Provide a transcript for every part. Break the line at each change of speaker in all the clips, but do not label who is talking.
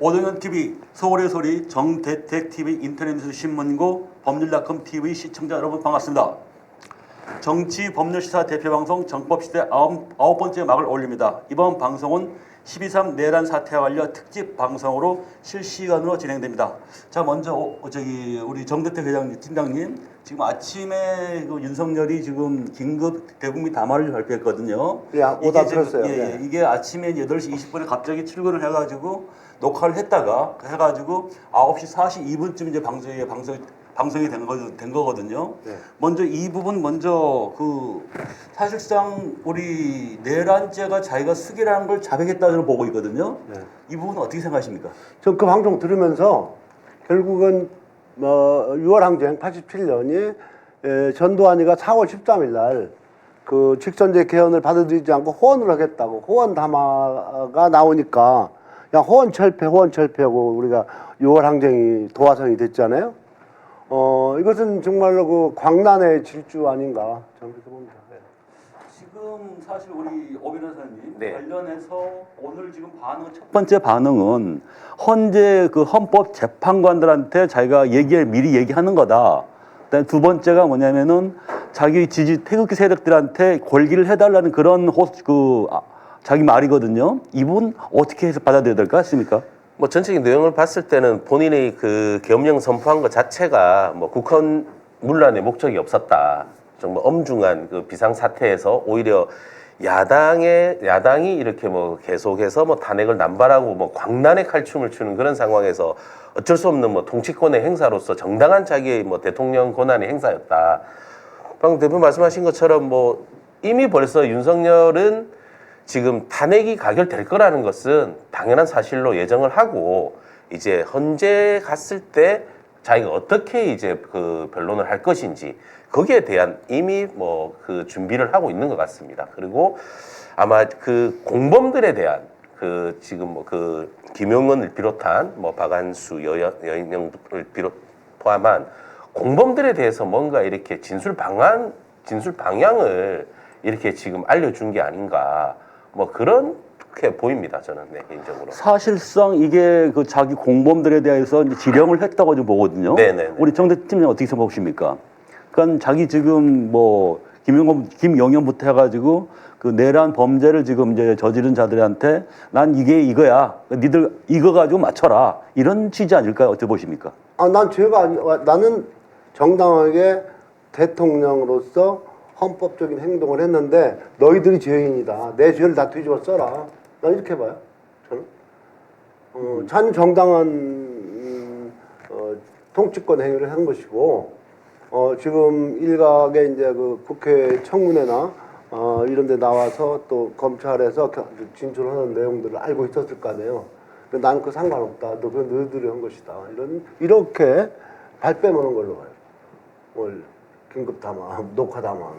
오동현 TV, 서울의 소리, 정대택 TV, 인터넷 뉴스 신문고, 법률닷컴 TV 시청자 여러분 반갑습니다. 정치 법률 시사 대표 방송 정법시대 아홉 번째 막을 올립니다. 이번 방송은 12.3 내란 사태와 관련 특집 방송으로 실시간으로 진행됩니다. 자, 먼저 우리 정대택 팀장님, 지금 아침에 그 윤석열이 지금 긴급 대국민 담화를 발표했거든요.
예, 오다 들었어요.
예, 이게 아침에 8시 20분에 갑자기 출근을 해가지고 녹화를 했다가 해가지고 9시 42분쯤 이제 방송이 된 거거든요.
네.
먼저 이 부분 그 사실상 우리 내란죄가 자기가 수기라는 걸 자백했다고 보고 있거든요.
네.
이 부분은 어떻게 생각하십니까?
전 그 방송 들으면서 결국은 6월 항쟁 87년이 전두환이가 4월 13일 날 그 직선제 개헌을 받아들이지 않고 호언을 하겠다고 호언 담화가 나오니까 그냥 호언 철폐하고 우리가 6월 항쟁이 도화선이 됐잖아요. 이것은 정말로 그 광란의 질주 아닌가 저는 그렇게 봅니다. 네.
지금 사실 우리 오 변호사님
네.
관련해서 오늘 지금 첫 번째 반응은 헌재 그 헌법 재판관들한테 자기가 미리 얘기하는 거다. 그다음에 두 번째가 뭐냐면은 자기 태극기 세력들한테 권리를 해달라는 그런 자기 말이거든요. 이 부분 어떻게 해서 받아들여야 될까 싶습니까?
뭐 전체적인 내용을 봤을 때는 본인의 그 계엄령 선포한 것 자체가 뭐 국헌 문란의 목적이 없었다. 정말 엄중한 그 비상 사태에서 오히려 야당이 이렇게 뭐 계속해서 뭐 탄핵을 남발하고 뭐 광란의 칼춤을 추는 그런 상황에서 어쩔 수 없는 뭐 통치권의 행사로서 정당한 자기의 뭐 대통령 권한의 행사였다. 방금 대표님 말씀하신 것처럼 뭐 이미 벌써 윤석열은 지금 탄핵이 가결될 거라는 것은 당연한 사실로 예정을 하고 이제 헌재 갔을 때 자기가 어떻게 이제 그 변론을 할 것인지 거기에 대한 이미 뭐 그 준비를 하고 있는 것 같습니다. 그리고 아마 그 공범들에 대한 그 지금 뭐 그 김용은을 비롯한 뭐 박한수 여인영을 포함한 공범들에 대해서 뭔가 이렇게 진술 방향을 이렇게 지금 알려준 게 아닌가 뭐 그렇게 보입니다. 저는 개인적으로.
사실상 이게 그 자기 공범들에 대해서 이제 지령을 했다고 좀 보거든요.
네네네.
우리 정대 팀장 어떻게 생각하십니까? 그러니까 자기 지금 뭐 김영현부터 해가지고 그 내란 범죄를 지금 이제 저지른 자들한테 난 이게 이거야. 니들 이거 가지고 맞춰라. 이런 취지 아닐까요? 어떻게 보십니까?
나는 정당하게 대통령으로서 헌법적인 행동을 했는데 너희들이 죄인이다. 내 죄를 다 뒤집어 써라. 난 이렇게 봐요. 저는 참 정당한 통치권 행위를 한 것이고 지금 일각의 이제 그 국회 청문회나 이런 데 나와서 또 검찰에서 진술하는 내용들을 알고 있었을 거 아니에요. 근데 난 그 상관없다. 그건 너희들이 한 것이다. 이렇게 발 빼먹는 걸로 봐요. 뭘 긴급 담화, 녹화 담화는.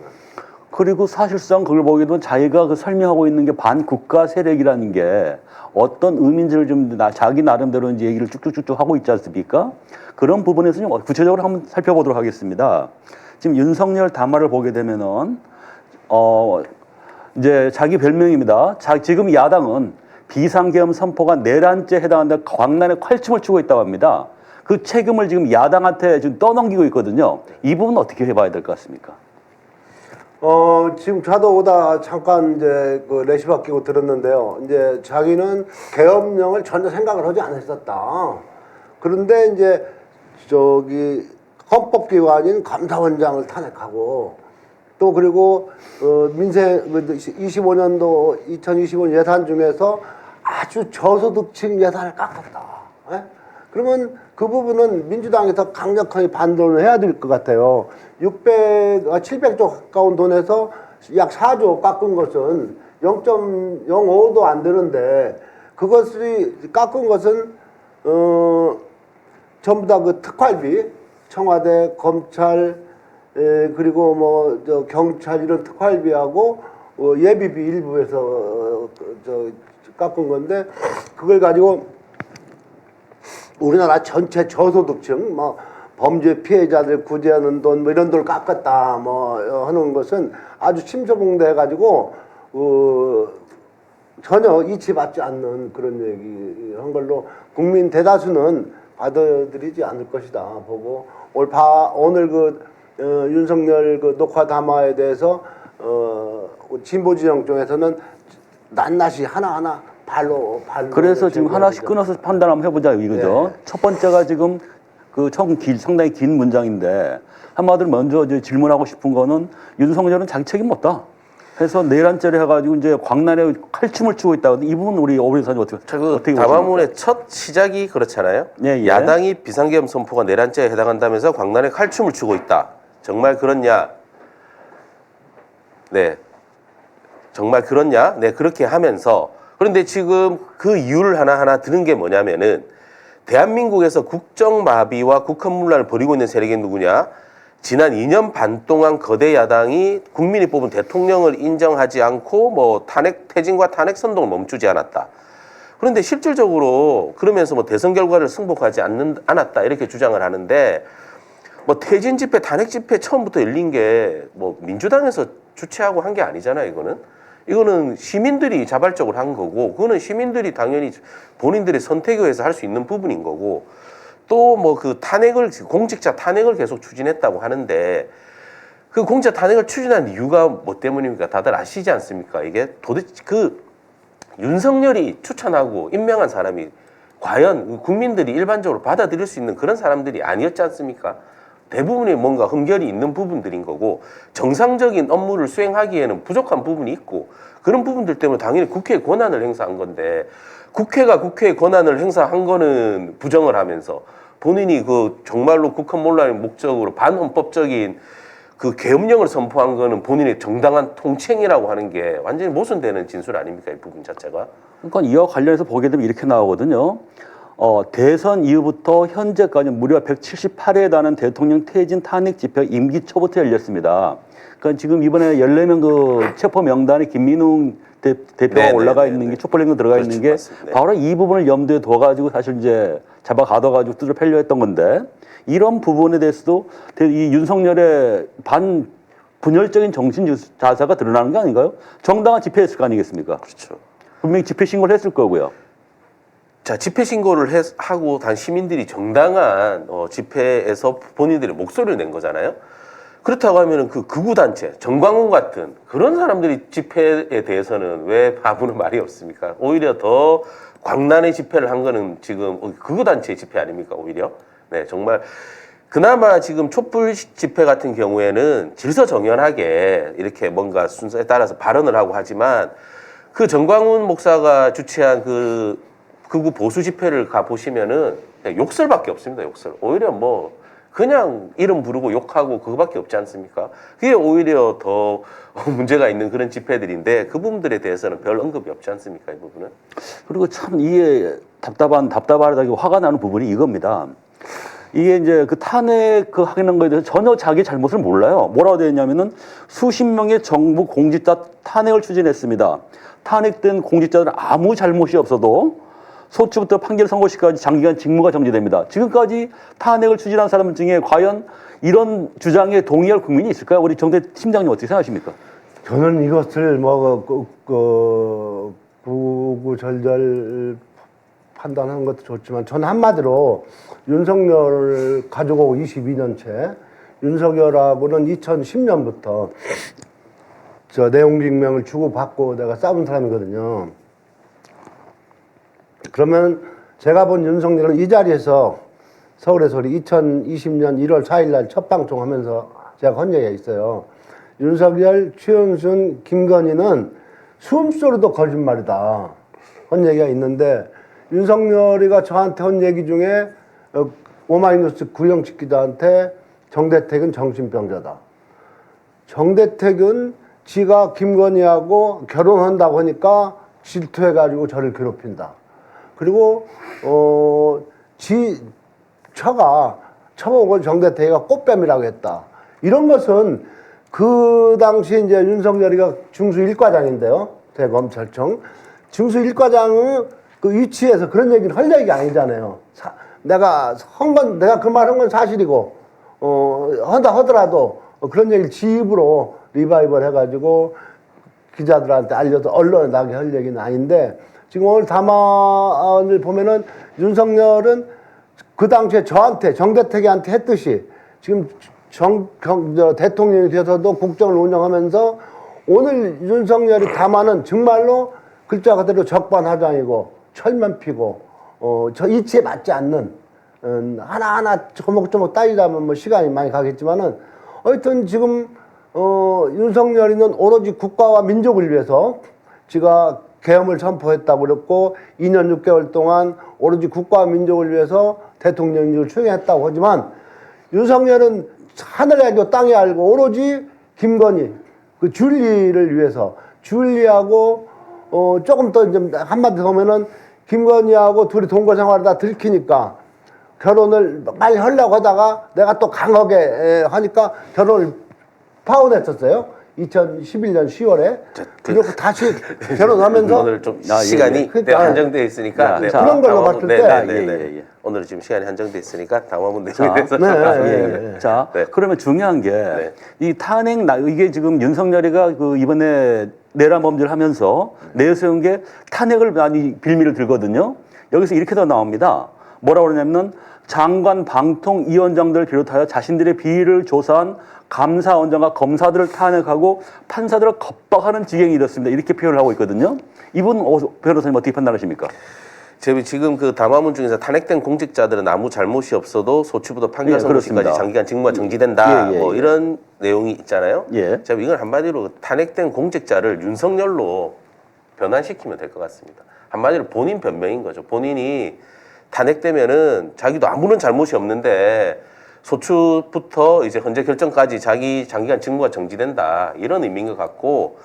그리고 사실상 그걸 보게 되면 자기가 그 설명하고 있는 게 반국가 세력이라는 게 어떤 의미인지를 좀 자기 나름대로 이제 얘기를 쭉쭉쭉 하고 있지 않습니까? 그런 부분에서 좀 구체적으로 한번 살펴보도록 하겠습니다. 지금 윤석열 담화를 보게 되면은 이제 자기 별명입니다. 지금 야당은 비상계엄 선포가 내란죄에 해당한다 광란의 칼춤을 추고 있다고 합니다. 그 책임을 지금 야당한테 지금 떠넘기고 있거든요. 이 부분 어떻게 해봐야 될 것 같습니까?
지금 저도 오다 잠깐 이제 그 레시 바뀌고 들었는데요. 이제 자기는 계엄령을 전혀 생각을 하지 않았었다. 그런데 이제 저기 헌법기관인 감사원장을 탄핵하고 또 그리고 민생 2025년도 2025년 예산 중에서 아주 저소득층 예산을 깎았다. 에? 그러면 그 부분은 민주당에서 강력하게 반론을 해야 될 것 같아요. 700조 가까운 돈에서 약 4조 깎은 것은 0.05도 안 되는데 그것이 깎은 것은 전부 다 그 특활비, 청와대, 검찰, 그리고 뭐 저 경찰 이런 특활비하고 예비비 일부에서 깎은 건데 그걸 가지고 우리나라 전체 저소득층 뭐 범죄 피해자들 구제하는 돈 뭐 이런 돈을 깎았다 뭐 하는 것은 아주 침소봉대해 가지고 전혀 이치받지 않는 그런 얘기 한 걸로 국민 대다수는 받아들이지 않을 것이다 보고 오늘 윤석열 녹화 담화에 대해서 진보 지형 쪽에서는 낱낱이 하나하나 발로
그래서 지금 하나씩 끊어서 판단 한번 해보자 이거죠.
네.
첫 번째가 지금 상당히 긴 문장인데 한마디로 먼저 이제 질문하고 싶은 거는 윤석열은 자기 책임 없다. 해서 내란죄를 해가지고 이제 광란에 칼춤을 추고 있다. 이 부분 우리 오변 사님 어떻게
담화문의 첫 시작이 그렇잖아요.
예.
야당이 비상계엄 선포가 내란죄에 해당한다면서 광란에 칼춤을 추고 있다. 정말 그렇냐? 네. 정말 그렇냐? 네, 그렇게 하면서 그런데 지금 그 이유를 하나하나 드는 게 뭐냐면은 대한민국에서 국정마비와 국헌문란을 벌이고 있는 세력이 누구냐? 지난 2년 반 동안 거대 야당이 국민이 뽑은 대통령을 인정하지 않고 뭐 퇴진과 탄핵 선동을 멈추지 않았다. 그런데 실질적으로 그러면서 뭐 대선 결과를 승복하지 않았다 이렇게 주장을 하는데 뭐 퇴진 집회, 탄핵 집회 처음부터 열린 게 뭐 민주당에서 주최하고 한 게 아니잖아요. 이거는 시민들이 자발적으로 한 거고, 그거는 시민들이 당연히 본인들의 선택에 의해서 할 수 있는 부분인 거고, 또 뭐 공직자 탄핵을 계속 추진했다고 하는데, 그 공직자 탄핵을 추진한 이유가 뭐 때문입니까? 다들 아시지 않습니까? 이게 도대체 윤석열이 추천하고 임명한 사람이 과연 국민들이 일반적으로 받아들일 수 있는 그런 사람들이 아니었지 않습니까? 대부분이 뭔가 흠결이 있는 부분들인 거고 정상적인 업무를 수행하기에는 부족한 부분이 있고 그런 부분들 때문에 당연히 국회의 권한을 행사한 건데 국회가 국회의 권한을 행사한 거는 부정을 하면서 본인이 정말로 국헌문란의 목적으로 반헌법적인 그 계엄령을 선포한 거는 본인의 정당한 통칭이라고 하는 게 완전히 모순되는 진술 아닙니까? 이 부분 자체가.
그러니까 이와 관련해서 보게 되면 이렇게 나오거든요. 대선 이후부터 현재까지 무려 178회에 달하는 대통령 퇴진 탄핵 집회가 임기 초부터 열렸습니다. 그러니까 지금 이번에 14명 체포 명단에 김민웅 대표가 올라가 있는 게 촛불행동 들어가
그렇죠,
있는 게
맞습니다.
바로 이 부분을 염두에 둬가지고 사실 이제 잡아가둬가지고 두드려 패려 했던 건데 이런 부분에 대해서도 이 윤석열의 분열적인 정신 자세가 드러나는 게 아닌가요? 정당한 집회했을 거 아니겠습니까?
그렇죠.
분명히 집회 신고를 했을 거고요.
자, 집회 신고를 하고 단 시민들이 정당한 집회에서 본인들의 목소리를 낸 거잖아요. 그렇다고 하면은 그 극우단체, 정광훈 같은 그런 사람들이 집회에 대해서는 왜 아무런 말이 없습니까? 오히려 더 광란의 집회를 한 거는 지금 극우단체의 집회 아닙니까? 오히려. 네, 정말. 그나마 지금 촛불 집회 같은 경우에는 질서정연하게 이렇게 뭔가 순서에 따라서 발언을 하고 하지만 그 정광훈 목사가 주최한 그 극우 보수 집회를 가보시면은 욕설밖에 없습니다. 욕설. 오히려 뭐 그냥 이름 부르고 욕하고 그거밖에 없지 않습니까? 그게 오히려 더 문제가 있는 그런 집회들인데 그 부분들에 대해서는 별 언급이 없지 않습니까? 이 부분은.
그리고 참 이게 답답하다고 화가 나는 부분이 이겁니다. 이게 이제 그 탄핵 하는 거에 대해서 전혀 자기 잘못을 몰라요. 뭐라고 되어 있냐면은 수십 명의 정부 공직자 탄핵을 추진했습니다. 탄핵된 공직자들은 아무 잘못이 없어도 소추부터 판결 선고시까지 장기간 직무가 정지됩니다. 지금까지 탄핵을 추진한 사람 중에 과연 이런 주장에 동의할 국민이 있을까요? 우리 정대 팀장님 어떻게 생각하십니까?
저는 이것을 구구절절 판단하는 것도 좋지만 저는 한마디로 윤석열을 가지고 22년째 윤석열하고는 2010년부터 저 내용증명을 주고받고 내가 싸운 사람이거든요. 그러면 제가 본 윤석열은 이 자리에서 서울의 소리 2020년 1월 4일 날 첫 방송하면서 제가 한 얘기가 있어요. 윤석열, 최은순, 김건희는 숨소리도 거짓말이다. 한 얘기가 있는데 윤석열이가 저한테 한 얘기 중에 오마이뉴스 구영식 기자한테 정대택은 정신병자다. 정대택은 지가 김건희하고 결혼한다고 하니까 질투해가지고 저를 괴롭힌다. 그리고 처먹은 정대택이가 꽃뱀이라고 했다. 이런 것은 그 당시 이제 윤석열이가 중수 1과장인데요. 대검찰청 중수 1과장은 그 위치에서 그런 얘기를 할 얘기가 아니잖아요. 내가 그 말 한 건 사실이고 한다 하더라도 그런 얘기를 지 입으로 리바이벌 해가지고 기자들한테 알려서 언론에 나게 할 얘기는 아닌데 지금 오늘 담화를 보면은 윤석열은 그 당시에 저한테 정대택이한테 했듯이 지금 대통령이 돼서도 국정을 운영하면서 오늘 윤석열이 담화는 정말로 글자 그대로 적반하장이고 철면피고 저 이치에 맞지 않는 하나하나 조목조목 따지자면 뭐 시간이 많이 가겠지만은 하여튼 지금 윤석열이는 오로지 국가와 민족을 위해서 지가 계엄을 선포했다고 그랬고 2년 6개월 동안 오로지 국가와 민족을 위해서 대통령직을 수행했다고 하지만 윤석열은 하늘 알고 땅이 알고 오로지 김건희 그 줄리를 위해서 줄리하고 조금 더 이제 한마디 더 보면은 김건희하고 둘이 동거 생활을 다 들키니까 결혼을 빨리 하려고 하다가 내가 또 강하게 하니까 결혼을 파혼했었어요. 2011년 10월에. 그리고 다시 결혼하면서
오늘 좀 시간이
그러니까,
한정되어 있으니까
그런 걸로 봤을 때
네. 오늘 지금 시간이 한정되어 있으니까 당화문
자,
내용에 대해서
자,
네.
그러면 중요한 게 이 탄핵 이게 지금 윤석열이가 그 이번에 내란 범죄를 하면서 내세운 게 탄핵을 많이 빌미를 들거든요. 여기서 이렇게 더 나옵니다. 뭐라고 그러냐면 장관 방통위원장들을 비롯하여 자신들의 비리를 조사한 감사원장과 검사들을 탄핵하고 판사들을 겁박하는 지경이 이렇습니다. 이렇게 표현을 하고 있거든요. 이분 변호사님 어떻게 판단하십니까?
지금 그 담화문 중에서 탄핵된 공직자들은 아무 잘못이 없어도 소추부터 판결 선고시까지
그렇습니다.
장기간 직무가 정지된다. 뭐
예.
이런 내용이 있잖아요.
예.
제가 이걸 한마디로 탄핵된 공직자를 윤석열로 변환시키면 될 것 같습니다. 한마디로 본인 변명인 거죠. 본인이 탄핵되면은 자기도 아무런 잘못이 없는데 소추부터 이제 헌재 결정까지 자기 장기간 직무가 정지된다. 이런 의미인 것 같고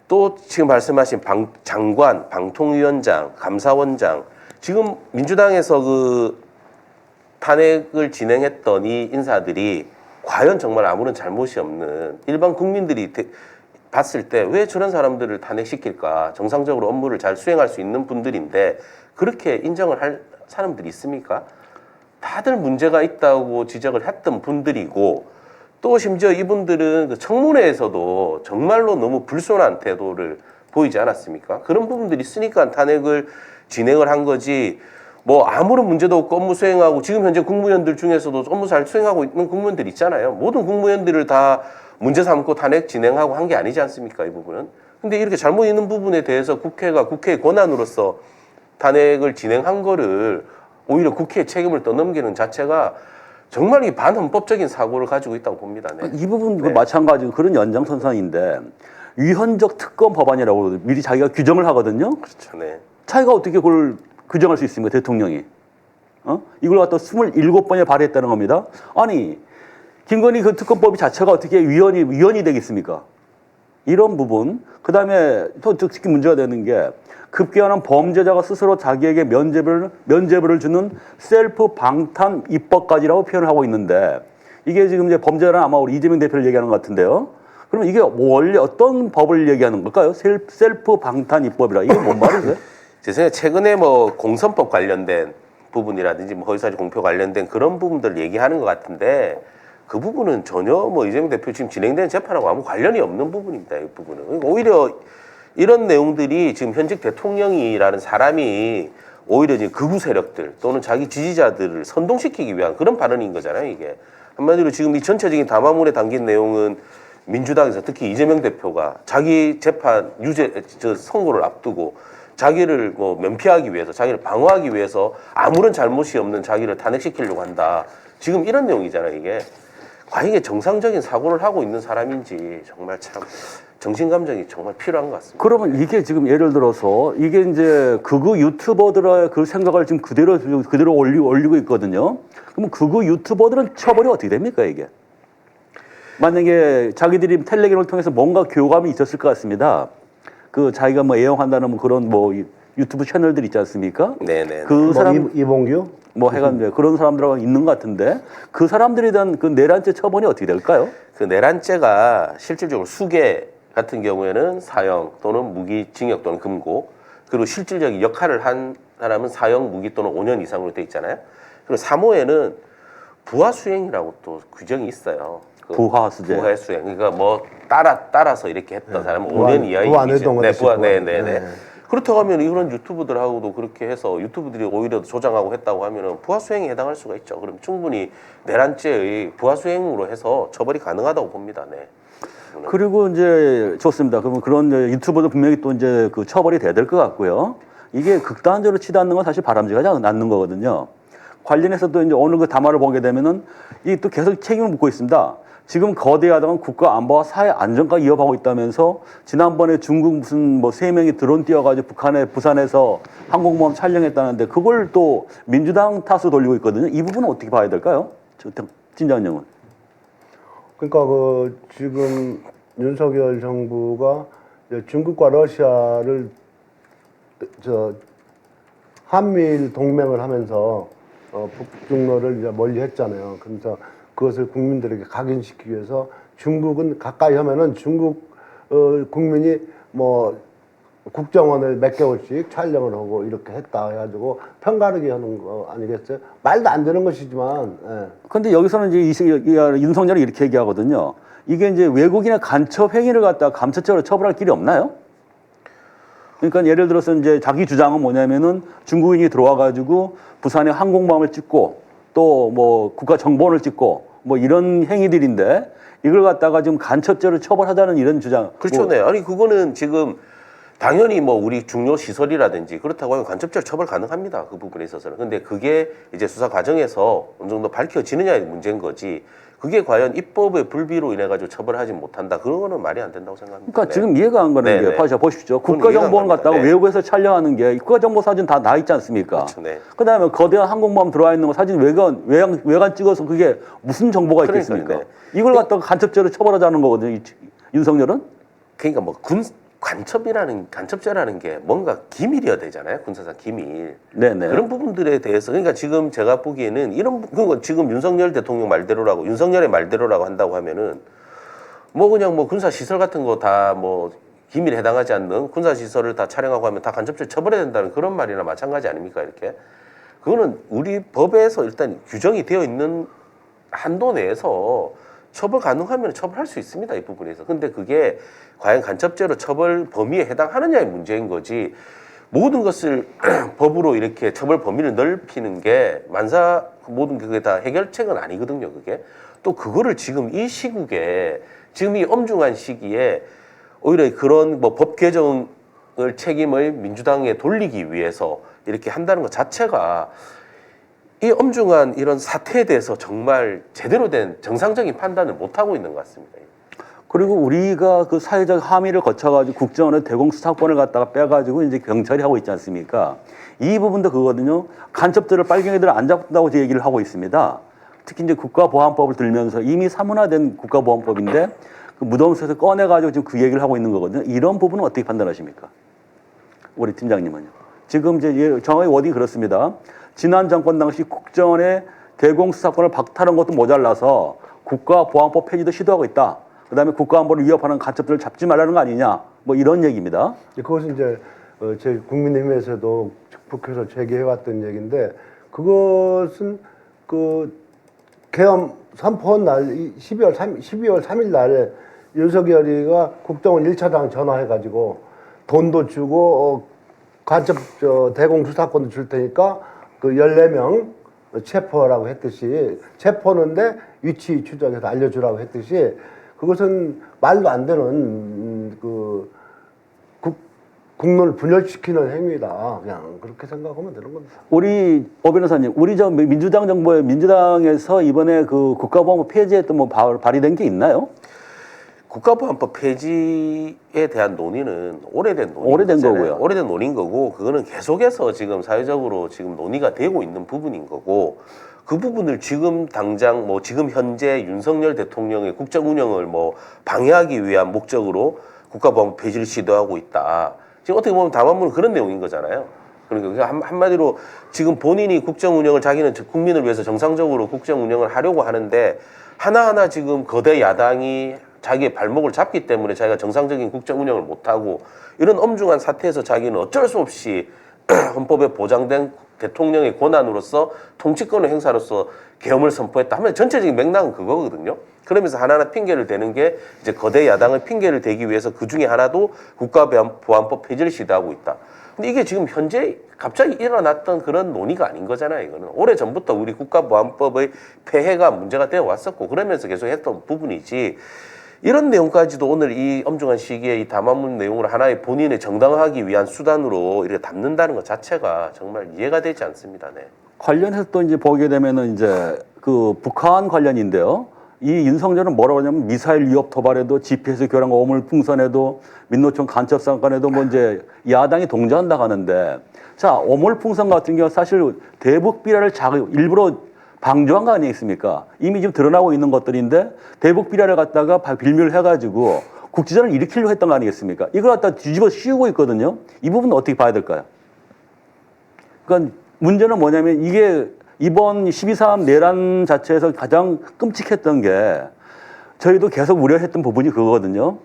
또 지금 말씀하신 장관, 방통위원장, 감사원장 지금 민주당에서 그 탄핵을 진행했던 이 인사들이 과연 정말 아무런 잘못이 없는 일반 국민들이 봤을 때 왜 저런 사람들을 탄핵시킬까? 정상적으로 업무를 잘 수행할 수 있는 분들인데 그렇게 인정을 할 사람들이 있습니까? 다들 문제가 있다고 지적을 했던 분들이고 또 심지어 이분들은 그 청문회에서도 정말로 너무 불손한 태도를 보이지 않았습니까? 그런 부분들이 있으니까 탄핵을 진행을 한 거지 뭐 아무런 문제도 없고 업무 수행하고 지금 현재 국무위원들 중에서도 업무 잘 수행하고 있는 국무위원들 있잖아요. 모든 국무위원들을 다 문제 삼고 탄핵 진행하고 한 게 아니지 않습니까? 이 부분은. 근데 이렇게 잘못 있는 부분에 대해서 국회가 국회의 권한으로서 탄핵을 진행한 거를 오히려 국회의 책임을 떠넘기는 자체가 정말 이 반헌법적인 사고를 가지고 있다고 봅니다. 네.
이 부분도 마찬가지로 그런 연장선상인데 위헌적 특검 법안이라고 미리 자기가 규정을 하거든요.
그렇죠. 네.
자기가 어떻게 그걸 규정할 수 있습니까? 대통령이. 이걸 갖다 27번에 발의했다는 겁니다. 아니 김건희 그 특검법이 자체가 어떻게 위헌이 되겠습니까? 이런 부분. 그다음에 또 특히 문제가 되는 게 급기야는 범죄자가 스스로 자기에게 면죄부를 주는 셀프 방탄 입법까지라고 표현을 하고 있는데 이게 지금 이제 범죄자는 아마 우리 이재명 대표를 얘기하는 것 같은데요. 그러면 이게 원래 어떤 법을 얘기하는 걸까요? 셀프 방탄 입법이라 이게 뭔 말이세요?
제 생각에 최근에 뭐 공선법 관련된 부분이라든지 뭐 허위사실 공표 관련된 그런 부분들을 얘기하는 것 같은데 그 부분은 전혀 뭐 이재명 대표 지금 진행되는 재판하고 아무 관련이 없는 부분입니다. 이 부분은. 그러니까 오히려 이런 내용들이 지금 현직 대통령이라는 사람이 오히려 이제 극우 세력들 또는 자기 지지자들을 선동시키기 위한 그런 발언인 거잖아요, 이게. 한마디로 지금 이 전체적인 담화문에 담긴 내용은 민주당에서 특히 이재명 대표가 자기 재판 선고를 앞두고 자기를 뭐 면피하기 위해서 자기를 방어하기 위해서 아무런 잘못이 없는 자기를 탄핵시키려고 한다. 지금 이런 내용이잖아요, 이게. 과연 이게 정상적인 사고를 하고 있는 사람인지 정말 참 정신감정이 정말 필요한 것 같습니다.
그러면 이게 지금 예를 들어서 이게 이제 극우 유튜버들의 그 생각을 지금 그대로 올리고 있거든요. 그러면 극우 유튜버들은 처벌이 어떻게 됩니까, 이게? 만약에 자기들이 텔레그램을 통해서 뭔가 교감이 있었을 것 같습니다. 그 자기가 뭐 애용한다는 그런 뭐 유튜브 채널들 있지 않습니까?
네네.
그 사람
이봉규
뭐 해간 그런 사람들하고 있는 것 같은데 그 사람들에 대한 그 내란죄 처벌이 어떻게 될까요?
그 내란죄가 실질적으로 수괴 같은 경우에는 사형 또는 무기징역 또는 금고 그리고 실질적인 역할을 한 사람은 사형 무기 또는 5년 이상으로 돼 있잖아요. 그리고 3호에는 부하수행이라고 또 규정이 있어요.
부하수재.
부하 수행. 그러니까 뭐 따라서 이렇게 했던 사람은 5년 이하의
부하 내동
네,
하듯이
부하,
부하.
네네네.
네.
그렇다고 하면 이런 유튜브들하고도 그렇게 해서 유튜브들이 오히려 조장하고 했다고 하면은 부하 수행에 해당할 수가 있죠. 그럼 충분히 내란죄의 부하 수행으로 해서 처벌이 가능하다고 봅니다. 네.
그리고 이제 좋습니다. 그러면 그런 이제 유튜버도 분명히 또 이제 그 처벌이 돼야 될 것 같고요. 이게 극단적으로 치닫는 건 사실 바람직하지 않는 거거든요. 관련해서 또 이제 오늘 그 담화를 보게 되면은 이 또 계속 책임을 묻고 있습니다. 지금 거대 야당은 국가 안보와 사회 안정까지 위협하고 있다면서 지난번에 중국 무슨 뭐 3명이 드론 띄워가지고 북한의 부산에서 항공모함 촬영했다는데 그걸 또 민주당 탓으로 돌리고 있거든요. 이 부분은 어떻게 봐야 될까요? 진장님은.
그러니까 그 지금 윤석열 정부가 이제 중국과 러시아를 저 한미일 동맹을 하면서 북중로를 이제 멀리했잖아요. 그래서 그것을 국민들에게 각인시키기 위해서 중국은 가까이 하면은 중국 국민이 뭐 국정원을 몇 개월씩 촬영을 하고 이렇게 했다 해가지고 편가르기 하는 거 아니겠어요? 말도 안 되는 것이지만. 예.
근데 여기서는 이제 윤석열이 이렇게 얘기하거든요. 이게 이제 외국인의 간첩 행위를 갖다가 감찰적으로 처벌할 길이 없나요? 그러니까 예를 들어서 이제 자기 주장은 뭐냐면은 중국인이 들어와 가지고 부산에 항공모함을 찍고 또 뭐 국가 정보원을 찍고 뭐 이런 행위들인데 이걸 갖다가 지금 간첩죄로 처벌하자는 이런 주장.
그렇죠. 네. 아니 그거는 지금 당연히 뭐 우리 중요 시설이라든지 그렇다고 하면 간접적 처벌 가능합니다. 그 부분에 있어서는. 근데 그게 이제 수사 과정에서 어느 정도 밝혀지느냐의 문제인 거지. 그게 과연 입법의 불비로 인해 가지고 처벌하지 못한다. 그런 거는 말이 안 된다고 생각합니다.
그러니까
네.
지금 이해가 안 가는 게 봐서 보십시오. 국가정보원 갖다가
네.
외국에서 촬영하는 게 국가정보 사진 다 나 있지 않습니까?
그렇죠. 네.
그다음에 거대한 항공모함 들어와 있는 거 사진 외관 찍어서 그게 무슨 정보가 있겠습니까?
그러니까요.
이걸 갖다가 간첩죄로 처벌하자는 거거든요. 윤석열은.
그러니까 뭐 간첩죄라는 게 뭔가 기밀이어야 되잖아요. 군사상 기밀.
네네.
그런 부분들에 대해서 그러니까 지금 제가 보기에는 그러니까 지금 윤석열 대통령 말대로라고 윤석열의 말대로라고 한다고 하면은 뭐 그냥 뭐 군사 시설 같은 거 다 뭐 기밀에 해당하지 않는 군사 시설을 다 촬영하고 하면 다 간접죄 처벌해야 된다는 그런 말이나 마찬가지 아닙니까? 이렇게. 그거는 우리 법에서 일단 규정이 되어 있는 한도 내에서 처벌 가능하면 처벌할 수 있습니다. 이 부분에서. 근데 그게 과연 간첩죄로 처벌 범위에 해당하느냐의 문제인 거지. 모든 것을 법으로 이렇게 처벌 범위를 넓히는 게 모든 게 그게 다 해결책은 아니거든요. 그게. 또 그거를 지금 이 시국에 지금 이 엄중한 시기에 오히려 그런 뭐 법 개정을 책임을 민주당에 돌리기 위해서 이렇게 한다는 것 자체가 이 엄중한 이런 사태에 대해서 정말 제대로 된 정상적인 판단을 못 하고 있는 것 같습니다.
그리고 우리가 그 사회적 함의를 거쳐가지고 국정원의 대공수사권을 갖다가 빼가지고 이제 경찰이 하고 있지 않습니까? 이 부분도 그거거든요. 간첩들을 빨갱이들을 안 잡는다고 제 얘기를 하고 있습니다. 특히 이제 국가보안법을 들면서 이미 사문화된 국가보안법인데 그 무덤에서 꺼내가지고 지금 그 얘기를 하고 있는 거거든요. 이런 부분은 어떻게 판단하십니까? 우리 팀장님은요. 지금 이제 정확히 워딩이 그렇습니다. 지난 정권 당시 국정원의 대공수사권을 박탈한 것도 모자라서 국가보안법 폐지도 시도하고 있다. 그다음에 국가안보를 위협하는 간첩들을 잡지 말라는 거 아니냐. 뭐 이런 얘기입니다.
그것은 이제 제 국민의힘에서도 국회에서 제기해왔던 얘기인데 그것은 그 계엄 선포한 날 12월 3일 날에 윤석열이가 국정원 1차장 전화해가지고 돈도 주고 간첩 대공수사권도 줄 테니까 그 14명 체포라고 했듯이 체포하는데 위치 추적해서 알려주라고 했듯이 그것은 말도 안 되는 그 국론을 분열시키는 행위다. 그냥 그렇게 생각하면 되는 겁니다.
우리 오 변호사님, 우리 저 민주당 정부에 민주당에서 이번에 그 국가보안법 폐지했던 뭐 발의된 게 있나요?
국가보안법 폐지에 대한 논의는 오래된
거고요.
오래된 논의인 거고 그거는 계속해서 지금 사회적으로 지금 논의가 되고 있는 부분인 거고 그 부분을 지금 당장 뭐 지금 현재 윤석열 대통령의 국정 운영을 뭐 방해하기 위한 목적으로 국가보안법 폐지를 시도하고 있다. 지금 어떻게 보면 담화문은 그런 내용인 거잖아요. 그러니까 한마디로 지금 본인이 국정 운영을 자기는 국민을 위해서 정상적으로 국정 운영을 하려고 하는데 하나하나 지금 거대 야당이 자기의 발목을 잡기 때문에 자기가 정상적인 국정 운영을 못하고 이런 엄중한 사태에서 자기는 어쩔 수 없이 헌법에 보장된 대통령의 권한으로서 통치권의 행사로서 계엄을 선포했다 하면 전체적인 맥락은 그거거든요. 그러면서 하나하나 핑계를 대는 게 이제 거대 야당의 핑계를 대기 위해서 그 중에 하나도 국가보안법 폐지를 시도하고 있다. 근데 이게 지금 현재 갑자기 일어났던 그런 논의가 아닌 거잖아요. 이거는 오래전부터 우리 국가보안법의 폐해가 문제가 되어 왔었고 그러면서 계속 했던 부분이지. 이런 내용까지도 오늘 이 엄중한 시기에 이 담화문 내용을 하나의 본인의 정당화하기 위한 수단으로 이렇게 담는다는 것 자체가 정말 이해가 되지 않습니다. 네.
관련해서 또 이제 보게 되면은 이제 그 북한 관련인데요. 이 윤석열은 뭐라고 하냐면 미사일 위협 도발에도 GPS 교란 오물풍선에도 민노총 간첩 사건에도 뭐 이제 야당이 동조한다고 하는데 자 오물풍선 같은 경우 사실 대북 비라를 일부러 방조한 거 아니겠습니까? 이미 지금 드러나고 있는 것들인데 대북 비라를 갖다가 빌미를 해가지고 국지전을 일으키려고 했던 거 아니겠습니까? 이걸 갖다 뒤집어 씌우고 있거든요. 이 부분은 어떻게 봐야 될까요? 그러니까 문제는 뭐냐면 이게 이번 12.3 내란 자체에서 가장 끔찍했던 게 저희도 계속 우려했던 부분이 그거거든요.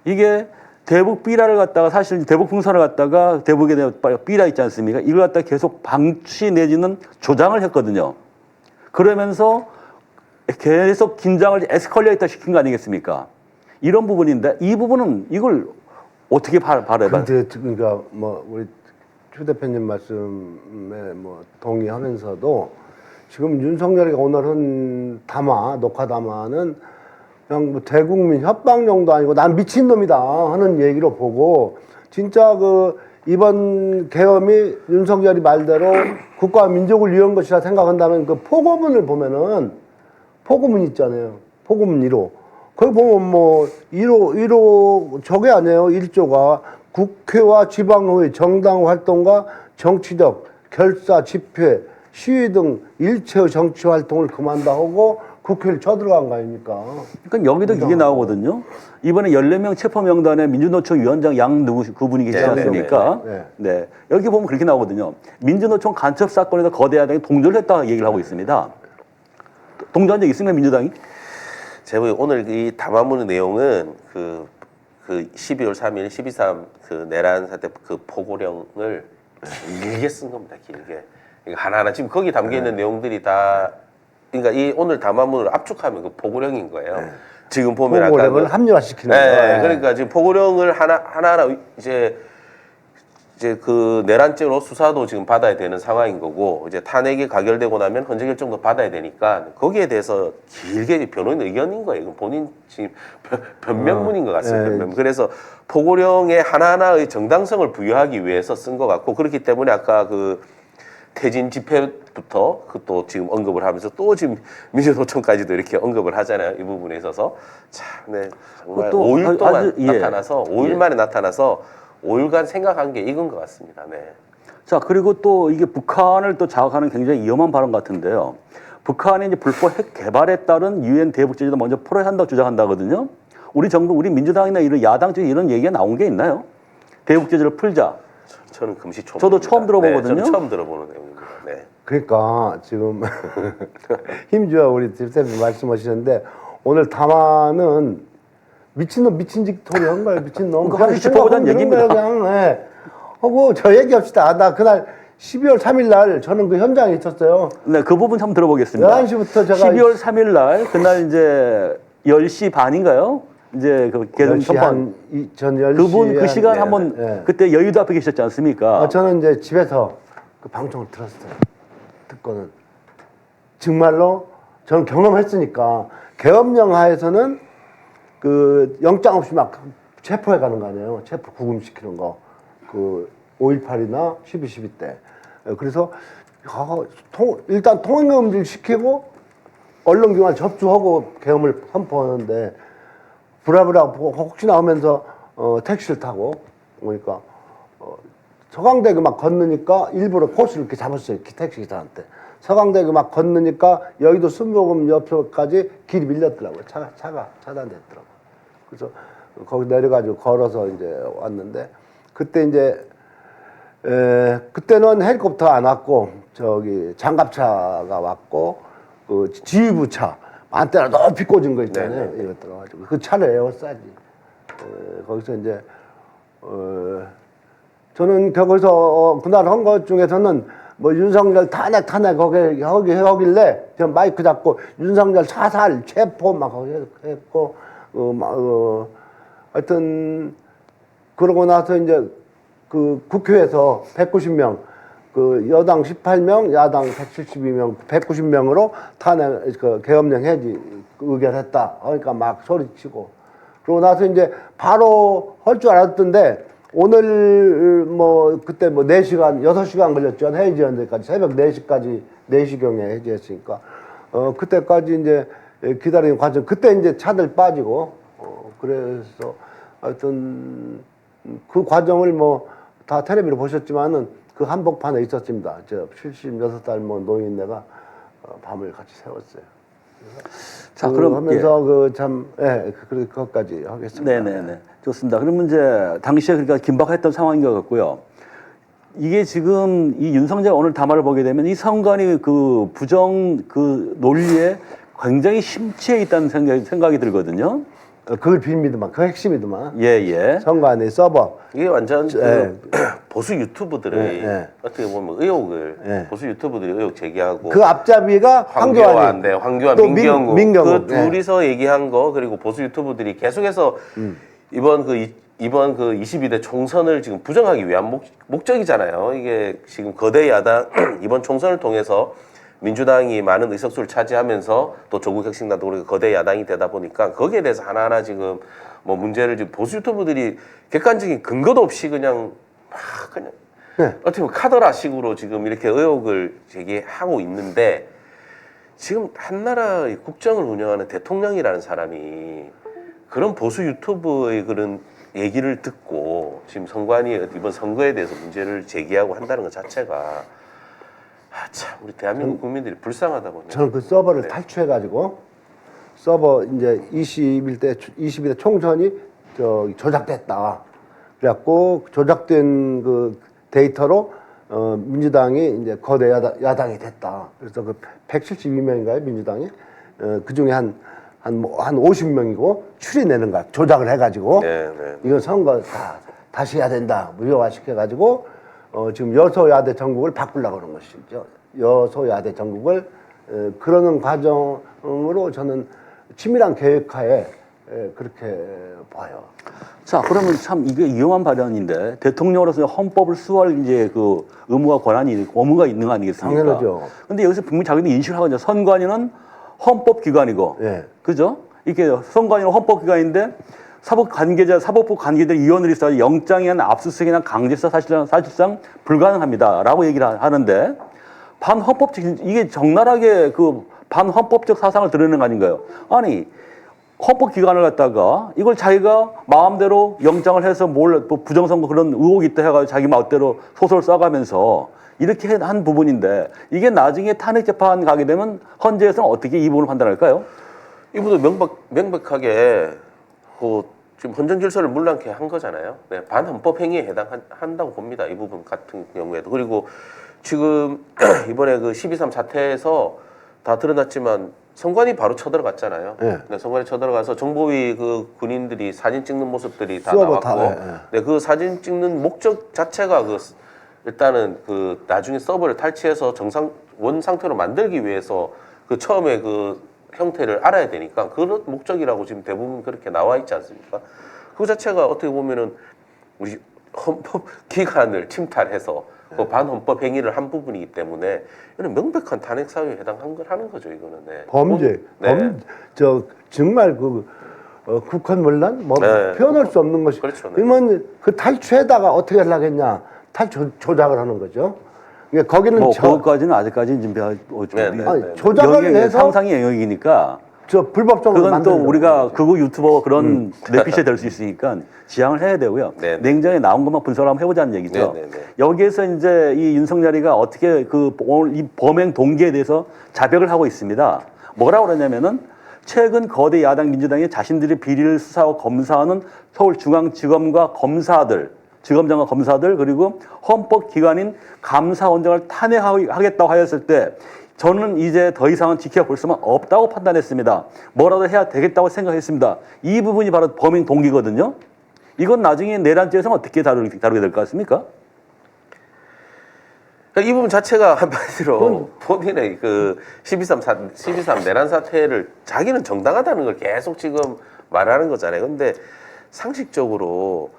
이게 대북 비라를 갖다가 사실 대북 풍선을 갖다가 대북에 대한 비라 있지 않습니까? 이걸 갖다가 계속 방치 내지는 조장을 했거든요. 그러면서 계속 긴장을 에스컬레이터 시킨 거 아니겠습니까? 이런 부분인데 이 부분은 이걸 어떻게 바라봐요?
근데 그러니까 뭐 우리 최 대표님 말씀에 뭐 동의하면서도 지금 윤석열이 오늘은 녹화 담화는 그냥 뭐 대국민 협박용도 아니고 난 미친놈이다 하는 얘기로 보고 진짜 그 이번 계엄이 윤석열이 말대로 국가와 민족을 위한 것이라 생각한다면 그 포고문을 보면은 포고문 있잖아요. 포고문 1호. 거기 보면 뭐 1호 저게 아니에요. 1조가 국회와 지방의회 정당 활동과 정치적 결사, 집회, 시위 등 일체의 정치 활동을 그만다 하고 국회를 쳐들어간 거 아닙니까?
그러니까 여기도 이게 나오거든요. 이번에 14명 체포 명단에 민주노총 위원장 그분이 계시지 않습니까? 네. 여기 보면 그렇게 나오거든요. 민주노총 간첩 사건에서 거대 야당이 동조를 했다고 얘기를 하고 있습니다. 동조한 적 있습니까, 민주당이?
제가 오늘 이 담화문의 내용은 그 12월 3일 12.3 그 내란 사태 그 포고령을 길게 쓴 겁니다. 길게. 그러니까 하나하나 지금 거기 담겨 있는 내용들이 다 그러니까 이 오늘 담화문을 압축하면 그 포고령인 거예요. 지금 보면
포고령을 합리화시키는 거예요.
그러니까 지금 포고령을 하나하나 이제 그 내란죄로 수사도 지금 받아야 되는 상황인 거고 이제 탄핵이 가결되고 나면 헌재 결정도 받아야 되니까 거기에 대해서 길게 변호인 의견인 거예요. 이건 본인 지금 변명문인 것 같습니다. 변명문. 그래서 포고령의 하나하나의 정당성을 부여하기 위해서 쓴 것 같고 그렇기 때문에 아까 그 퇴진 집회부터 그 또 지금 언급을 하면서 또 지금 민주노총까지도 이렇게 언급을 하잖아요. 이 부분에 있어서 참, 네, 정말 5일 동안 나타나서 5일 만에 나타나서 5일간 생각한 게 익은 것 같습니다. 네.
자, 그리고 또 이게 북한을 또 자극하는 굉장히 위험한 발언 같은데요. 북한이 이제 불법 핵 개발에 따른 유엔 대북 제재도 먼저 풀어야 한다고 주장한다거든요. 우리 정부, 우리 민주당이나 이런 야당 쪽에 이런 얘기가 나온 게 있나요? 대북 제재를 풀자.
저는 금시초문.
저도 처음 들어보거든요.
네, 저는 처음 들어보는 내용입니다. 네.
그러니까 지금 힘주어 우리 대표님 말씀하시는데 오늘 담화는 미친놈 미친짓거리 한 거예요. 미친놈.
그거 하나씩 짚어보자는 얘기입니다.
그냥 하고 저 얘기합시다. 나 그날 12월 3일 날 저는 그 현장에 있었어요.
네, 그 부분 한번 들어보겠습니다.
11시부터 제가
12월 3일 날 그날 이제 10시 반인가요? 이제 그 개정 선판
전 10시
그분 그 시간 한번 그때 여의도 앞에 계셨지 않습니까?
저는 이제 집에서 그 방송을 들었어요. 듣고는 정말로 저는 경험했으니까 계엄령 하에서는 그 영장 없이 막 체포해 가는 거 아니에요. 체포 구금시키는 거. 그 5.18이나 12.12 때. 그래서 일단 통행금지를 시키고 언론기관 접수하고 계엄을 선포하는데 부랴부랴 혹시 나오면서 택시를 타고 오니까 서강대교 막 건너니까 일부러 코스를 이렇게 잡았어요. 택시 기사한테. 서강대교 막 건너니까 여의도 순복음 옆까지 길이 밀렸더라고요. 차가 차단됐더라고요. 그래서 거기 내려가지고 걸어서 이제 왔는데 그때 이제 그때는 헬리콥터 안 왔고 저기 장갑차가 왔고 그 지휘부차 안테나 높이 꽂은 거 있잖아요. 이거 들어가지고 그 차를 에워싸지. 거기서 이제 저는 거기서 그날 한 것 중에서는 뭐 윤석열 탄핵 거기 하길래 저 마이크 잡고 윤석열 사살 체포 막 했고 하여튼 그러고 나서 이제 그 국회에서 190명 그 여당 18명 야당 172명 190명으로 탄핵 그 계엄령 해지 의결했다. 그러니까 막 소리치고 그러고 나서 이제 바로 할 줄 알았던데 오늘 뭐 그때 뭐 4시간 6시간 걸렸죠. 해지한 데까지 새벽 4시까지 4시경에 해지했으니까 그때까지 이제 기다리는 과정 그때 이제 차들 빠지고 그래서 하여튼 그 과정을 뭐 다 텔레비로 보셨지만은 그 한복판에 있었습니다. 저 76살 뭐 노인네가 밤을 같이 새웠어요.
자, 그럼
하면서 그참 그것까지 하겠습니다.
네네네. 좋습니다. 그러면 이제 당시에 그러니까 긴박했던 상황인 것 같고요. 이게 지금 이 윤석열 오늘 담화를 보게 되면 이 선관위 그 부정 그 논리에 굉장히 심취해 있다는 생각이 들거든요.
그걸 빕니다만 그 핵심이더만.
예.
선관위 서버.
이게 완전 그 보수 유튜브들의
예.
어떻게 보면 의혹을 보수 유튜브들이 의혹 제기하고
그 앞잡이가 황교안,
황교안,
또
민경욱
민경욱.
그 둘이서 얘기한 거 그리고 보수 유튜브들이 계속해서 이번 그 22대 총선을 지금 부정하기 위한 목적이잖아요. 이게 지금 거대 야당 이번 총선을 통해서 민주당이 많은 의석수를 차지하면서 또 조국 혁신당도 그렇게 거대 야당이 되다 보니까 거기에 대해서 하나하나 지금 뭐 문제를 지금 보수 유튜브들이 객관적인 근거도 없이 그냥 어떻게 보면 카더라식으로 지금 이렇게 의혹을 제기하고 있는데 지금 한 나라의 국정을 운영하는 대통령이라는 사람이 그런 보수 유튜브의 그런 얘기를 듣고 지금 선관위 이번 선거에 대해서 문제를 제기하고 한다는 것 자체가 참 우리 대한민국 국민들이 불쌍하다 보니
저는 그 서버를 탈취해가지고 서버 이제 22대 총선이 조작됐다. 그래갖고 조작된 그 데이터로 민주당이 이제 거대 야당이 됐다. 그래서 그 172명인가요 민주당이 그 중에 한 50명이고 추리내는 거야. 조작을 해가지고 이건 선거 다시 해야 된다. 무효화시켜가지고 지금 여소야대 전국을 바꾸려고 그런 것이죠. 여소야대 전국을 그러는 과정으로 저는 치밀한 계획하에 그렇게 봐요.
자, 그러면 참 이게 위험한 발언인데 대통령으로서 헌법을 수호할 이제 그 의무와 권한이 의무가 있는 거 아니겠습니까?
당연하죠.
근데 여기서 분명히 자기도 인식을 하거든요. 선관위는 헌법기관이고, 그죠? 이게 선관위는 헌법기관인데 사법부 관계자 위원들이 있어서 영장이나 압수수색이나 강제수사 사실상 불가능합니다라고 얘기를 하는데 반헌법적 이게 적나라하게 그 반헌법적 사상을 드러내는 거 아닌가요? 아니 헌법기관을 갖다가 이걸 자기가 마음대로 영장을 해서 뭐 부정선거 그런 의혹이 있다 해가지고 자기 마음대로 소설 써가면서 이렇게 한 부분인데 이게 나중에 탄핵 재판 가게 되면 헌재에서는 어떻게 이 부분을 판단할까요?
이 부분도 명백하게 그 지금 헌정 질서를 문란케 한 거잖아요. 네, 반헌법 행위에 해당한다고 봅니다. 이 부분 같은 경우에도. 그리고 지금 이번에 그 12.3 사태에서 다 드러났지만 선관위 바로 쳐들어갔잖아요. 네, 선관위 쳐들어가서 정보위 그 군인들이 사진 찍는 모습들이 다 나왔고, 네, 그 사진 찍는 목적 자체가 그 일단은 그 나중에 서버를 탈취해서 정상 원 상태로 만들기 위해서 그 처음에 그 형태를 알아야 되니까 그런 목적이라고 지금 대부분 그렇게 나와 있지 않습니까? 그 자체가 어떻게 보면은 우리 헌법 기관을 침탈해서 그 반헌법 행위를 한 부분이기 때문에 이런 명백한 탄핵 사유에 해당한 걸 하는 거죠. 이거는
범죄, 정말 그 국헌 문란 뭐 표현할 수 없는 것이.
그렇죠.
그러면 그 탈취에다가 어떻게 하려겠냐? 조작을 하는 거죠. 거기는
뭐 그것까지는 아직까지는 좀
조작을 해서
상상의 영역이니까
저 불법적으로
그건 또
만드는
우리가 극우 유튜버 그런 뇌피시에 될 수 있으니까 지양을 해야 되고요. 냉정히 나온 것만 분석을 한번 해보자는 얘기죠. 여기에서 이제 이 윤석열이가 어떻게 오늘 이 범행 동기에 대해서 자백을 하고 있습니다. 뭐라고 그러냐면은 최근 거대 야당 민주당이 자신들의 비리를 수사하고 검사하는 서울중앙지검과 지검장과 검사들 그리고 헌법기관인 감사원장을 탄핵하겠다고 하였을 때 저는 이제 더 이상은 지켜볼 수만 없다고 판단했습니다. 뭐라도 해야 되겠다고 생각했습니다. 이 부분이 바로 범행 동기거든요. 이건 나중에 내란죄에서는 어떻게 다루게 될 것 같습니까?
이 부분 자체가 한마디로 본인의 그 12.3 내란 사태를 자기는 정당하다는 걸 계속 지금 말하는 거잖아요. 근데 상식적으로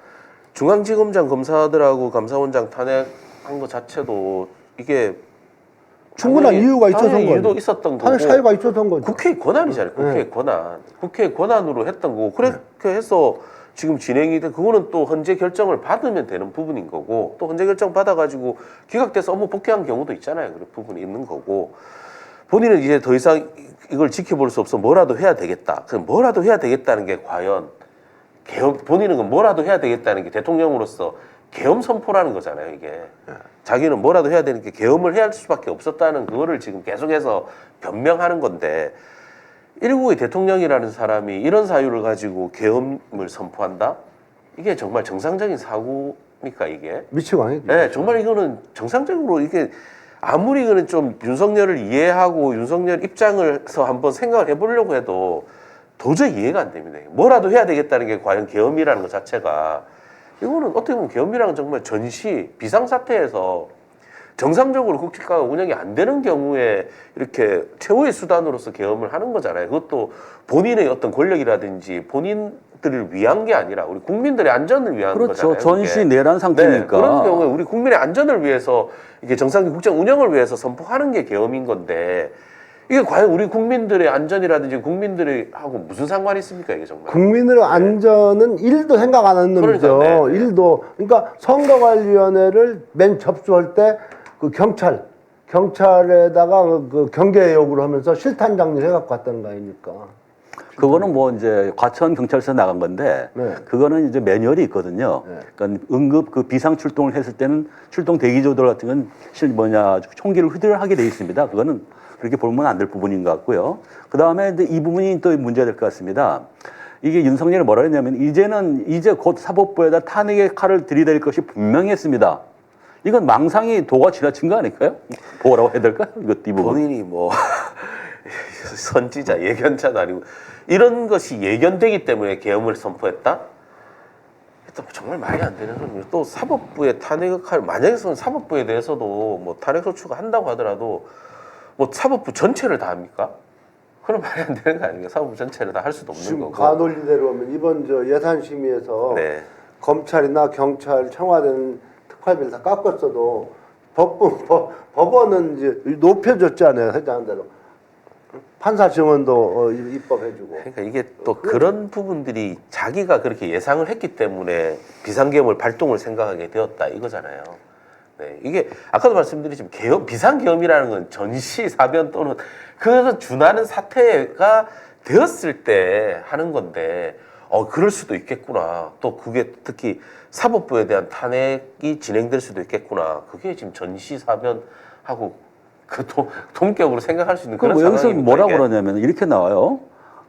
중앙지검장 검사들하고 감사원장 탄핵한 것 자체도 이게
충분한 이유가 있어서
당연히
한
이유도
거죠.
있었던
탄핵
거고
사유가 있어서 한 거죠.
국회의 권한이잖아요. 국회의 권한. 국회의 권한으로 했던 거고 그렇게 해서 지금 진행이 돼 그거는 또 헌재 결정을 받으면 되는 부분인 거고 또 헌재 결정 받아가지고 기각돼서 업무 복귀한 경우도 있잖아요. 그런 부분이 있는 거고 본인은 이제 더 이상 이걸 지켜볼 수 없어 뭐라도 해야 되겠다. 그럼 뭐라도 해야 되겠다는 게 과연 본인은 뭐라도 해야 되겠다는 게 대통령으로서 계엄 선포라는 거잖아요. 이게 자기는 뭐라도 해야 되는 게 계엄을 해야 할 수밖에 없었다는 그거를 지금 계속해서 변명하는 건데 일국의 대통령이라는 사람이 이런 사유를 가지고 계엄을 선포한다? 이게 정말 정상적인 사고입니까 이게?
미치고 아니죠.
네, 정말 이거는 정상적으로 이게 아무리 이거는 좀 윤석열을 이해하고 윤석열 입장에서 한번 생각을 해보려고 해도 도저히 이해가 안 됩니다. 뭐라도 해야 되겠다는 게 과연 계엄이라는 것 자체가 이거는 어떻게 보면 계엄이라는 건 정말 전시 비상사태에서 정상적으로 국가가 운영이 안 되는 경우에 이렇게 최후의 수단으로서 계엄을 하는 거잖아요. 그것도 본인의 어떤 권력이라든지 본인들을 위한 게 아니라 우리 국민들의 안전을 위한
그렇죠.
거잖아요.
전시
그게.
내란 상태니까.
네, 그런 경우에 우리 국민의 안전을 위해서 이게 정상적 국정 운영을 위해서 선포하는 게 계엄인 건데 이게 과연 우리 국민들의 안전이라든지 국민들이 하고 무슨 상관이 있습니까 이게 정말?
국민의 안전은 일도 생각 안 하는 놈이죠.
그러니까, 네.
일도. 그러니까 선거관리위원회를 맨 접수할 때 그 경찰에다가 그 경계 요구를 하면서 실탄 장려를 해갖고 갔다는 거 아닙니까?
그거는 뭐 이제 과천 경찰서 나간 건데
네.
그거는 이제 매뉴얼이 있거든요.
네.
그러니까 응급 그 비상 출동을 했을 때는 출동 대기조들 같은 건 총기를 휴대하게 돼 있습니다. 그거는 그렇게 보면 안 될 부분인 것 같고요. 그 다음에 이 부분이 또 문제가 될 것 같습니다. 이게 윤석열이 뭐라 했냐면 이제 곧 사법부에다 탄핵의 칼을 들이댈 것이 분명했습니다. 이건 망상이 도가 지나친 거 아닐까요? 뭐라고 해야 될까요? 이것도 이 부분.
본인이 뭐 선지자 예견자도 아니고 이런 것이 예견되기 때문에 계엄을 선포했다? 일단 정말 말이 안 되는 소리예요. 또 사법부의 탄핵의 칼 만약에 사법부에 대해서도 뭐 탄핵 소추가 한다고 하더라도 뭐 사법부 전체를 다 합니까? 그럼 말이 안 되는 거 아닙니까? 사법부 전체를 다 할 수도 없는
지금
거고.
가논리대로 하면 이번 저 예산심의에서
네.
검찰이나 경찰, 청와대는 특활비를 다 깎았어도 법원은 이제 높여줬잖아요. 회장한 대로. 판사 증언도 입법해주고.
그러니까 이게 또 그런 부분들이 자기가 그렇게 예상을 했기 때문에 비상계엄을 발동을 생각하게 되었다 이거잖아요. 네, 이게 아까도 말씀드렸지만 비상계엄이라는 건 전시 사변 또는 그래서 준하는 사태가 되었을 때 하는 건데 그럴 수도 있겠구나. 또 그게 특히 사법부에 대한 탄핵이 진행될 수도 있겠구나. 그게 지금 전시 사변하고 그 동격으로 생각할 수 있는 그런
여기서
상황입니다.
뭐라고
이게.
그러냐면 이렇게 나와요.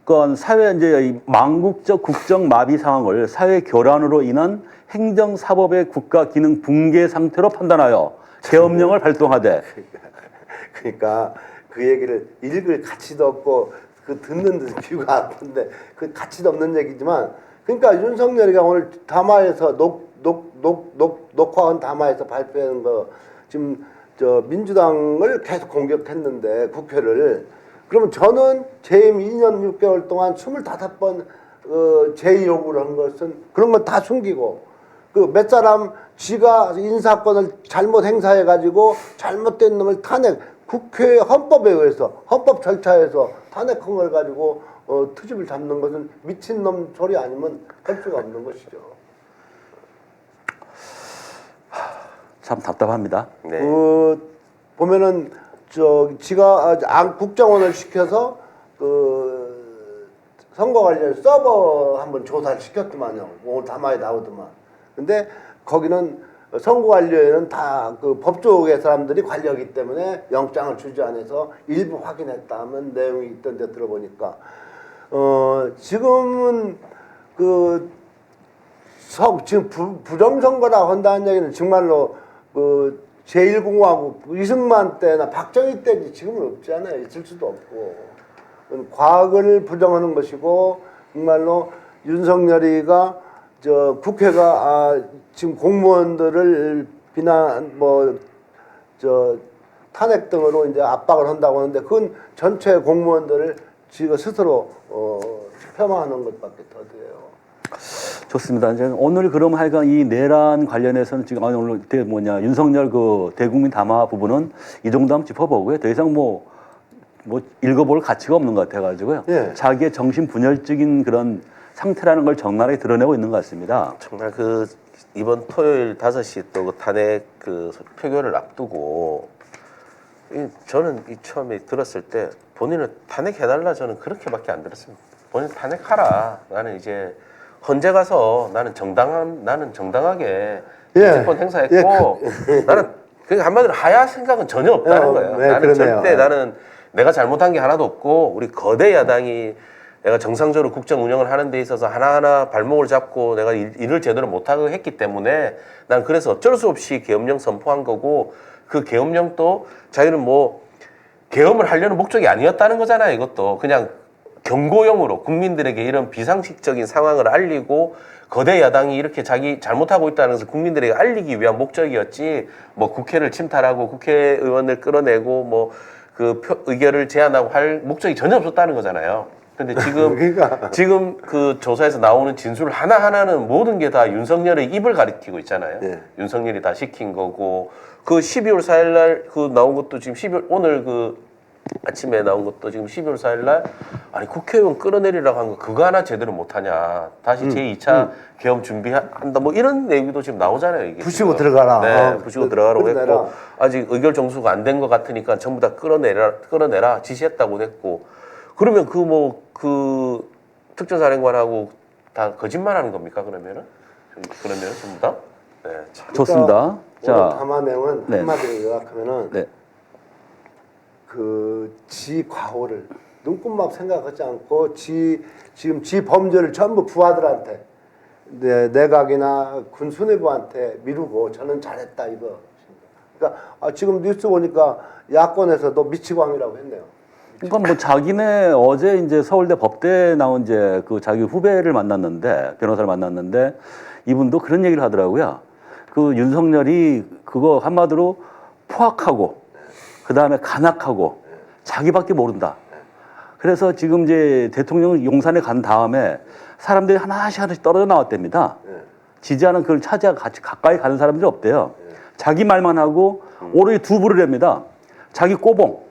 그건 사회 이제 이 망국적 국정 마비 상황을 사회 교란으로 인한 행정 사법의 국가 기능 붕괴 상태로 판단하여 계엄령을 발동하되.
그러니까 그 얘기를 읽을 가치도 없고 그 듣는 데 귀가 아픈데 그 가치도 없는 얘기지만 그러니까 윤석열이가 오늘 담화에서 녹화한 담화에서 발표한 거 지금 저 민주당을 계속 공격했는데 국회를 그러면 저는 재임 2년 6개월 동안 25번 제의 요구를 한 것은 그런 건 다 숨기고 그 몇 사람 지가 인사권을 잘못 행사해 가지고 잘못된 놈을 탄핵 국회 헌법에 의해서 헌법 절차에서 탄핵한 걸 가지고 트집을 잡는 것은 미친놈 소리 아니면 할 수가 없는 것이죠.
참 답답합니다.
네.
보면은 지가 국정원을 시켜서 그 선거 관련 서버 한번 조사를 시켰더만요. 오늘 담화에 나오더만. 근데 거기는 선거관리에는 다 그 법조계 사람들이 관리하기 때문에 영장을 주지 않아서 일부 확인했다 하면 내용이 있던데 들어보니까 지금은 지금 부정선거라고 한다는 얘기는 정말로 그 제1공화국 이승만 때나 박정희 때지 지금은 없잖아요. 있을 수도 없고 과거를 부정하는 것이고 정말로 윤석열이가 국회가 지금 공무원들을 비난 탄핵 등으로 이제 압박을 한다고 하는데 그건 전체 공무원들을 지가 스스로 폄하하는 것밖에 더 돼요.
좋습니다. 이제 오늘 그럼 하여간 이 내란 관련해서는 지금 오늘 윤석열 그 대국민 담화 부분은 이 정도 한번 짚어보고요. 더 이상 뭐 읽어볼 가치가 없는 것 같아가지고요.
예.
자기의 정신 분열적인 그런 상태라는 걸 적나라하게 드러내고 있는 것 같습니다.
정말 그 이번 토요일 5시 또 그 탄핵 그 표결을 앞두고 저는 이 처음에 들었을 때 본인은 탄핵해달라 저는 그렇게밖에 안 들었습니다. 본인 탄핵하라. 나는 이제 헌재 가서 나는 정당하게 정치권 행사했고 나는 그 한마디로 하야 생각은 전혀 없다는 거예요.
네,
나는
그러네요.
절대 나는 내가 잘못한 게 하나도 없고 우리 거대 야당이 내가 정상적으로 국정 운영을 하는 데 있어서 하나하나 발목을 잡고 내가 일을 제대로 못하고 했기 때문에 난 그래서 어쩔 수 없이 계엄령 선포한 거고 그 계엄령도 자기는 뭐 계엄을 하려는 목적이 아니었다는 거잖아요. 이것도 그냥 경고용으로 국민들에게 이런 비상식적인 상황을 알리고 거대 야당이 이렇게 자기 잘못하고 있다는 것을 국민들에게 알리기 위한 목적이었지 뭐 국회를 침탈하고 국회의원을 끌어내고 뭐 그 의결을 제안하고 할 목적이 전혀 없었다는 거잖아요. 근데 지금 그 조사에서 나오는 진술 하나하나는 모든 게 다 윤석열의 입을 가리키고 있잖아요.
네.
윤석열이 다 시킨 거고 그 12월 4일 날 그 나온 것도 지금 12월 오늘 그 아침에 나온 것도 지금 12월 4일 날 아니 국회의원 끌어내리라고 한 거 그거 하나 제대로 못하냐 다시 제2차 계엄 준비한다 뭐 이런 내용도 지금 나오잖아요. 이게
부시고
지금.
들어가라.
네, 부시고 들어가라고
끌어내라.
했고 아직 의결 정수가 안 된 것 같으니까 전부 다 끌어내라 지시했다고 했고 그러면 그 특전사령관하고 다 거짓말하는 겁니까 그러면은 전부 다? 네. 참.
좋습니다.
오늘 담화 내용은
네.
한마디로 요약하면은
네.
지 과오를 눈꼽만 생각하지 않고 지금 지 범죄를 전부 부하들한테 내각이나 군 수뇌부한테 미루고 저는 잘했다 이거. 그러니까 지금 뉴스 보니까 야권에서도 미치광이라고 했네요.
그러니까 뭐 자기네 어제 이제 서울대 법대에 나온 이제 그 자기 후배를 만났는데 변호사를 만났는데 이분도 그런 얘기를 하더라고요. 그 윤석열이 그거 한마디로 포악하고 그 다음에 간악하고 자기밖에 모른다. 그래서 지금 이제 대통령 용산에 간 다음에 사람들이 하나씩 떨어져 나왔답니다. 지지하는 그걸 같이 가까이 가는 사람들이 없대요. 자기 말만 하고 오로지 두 부를 합니다. 자기 꼬봉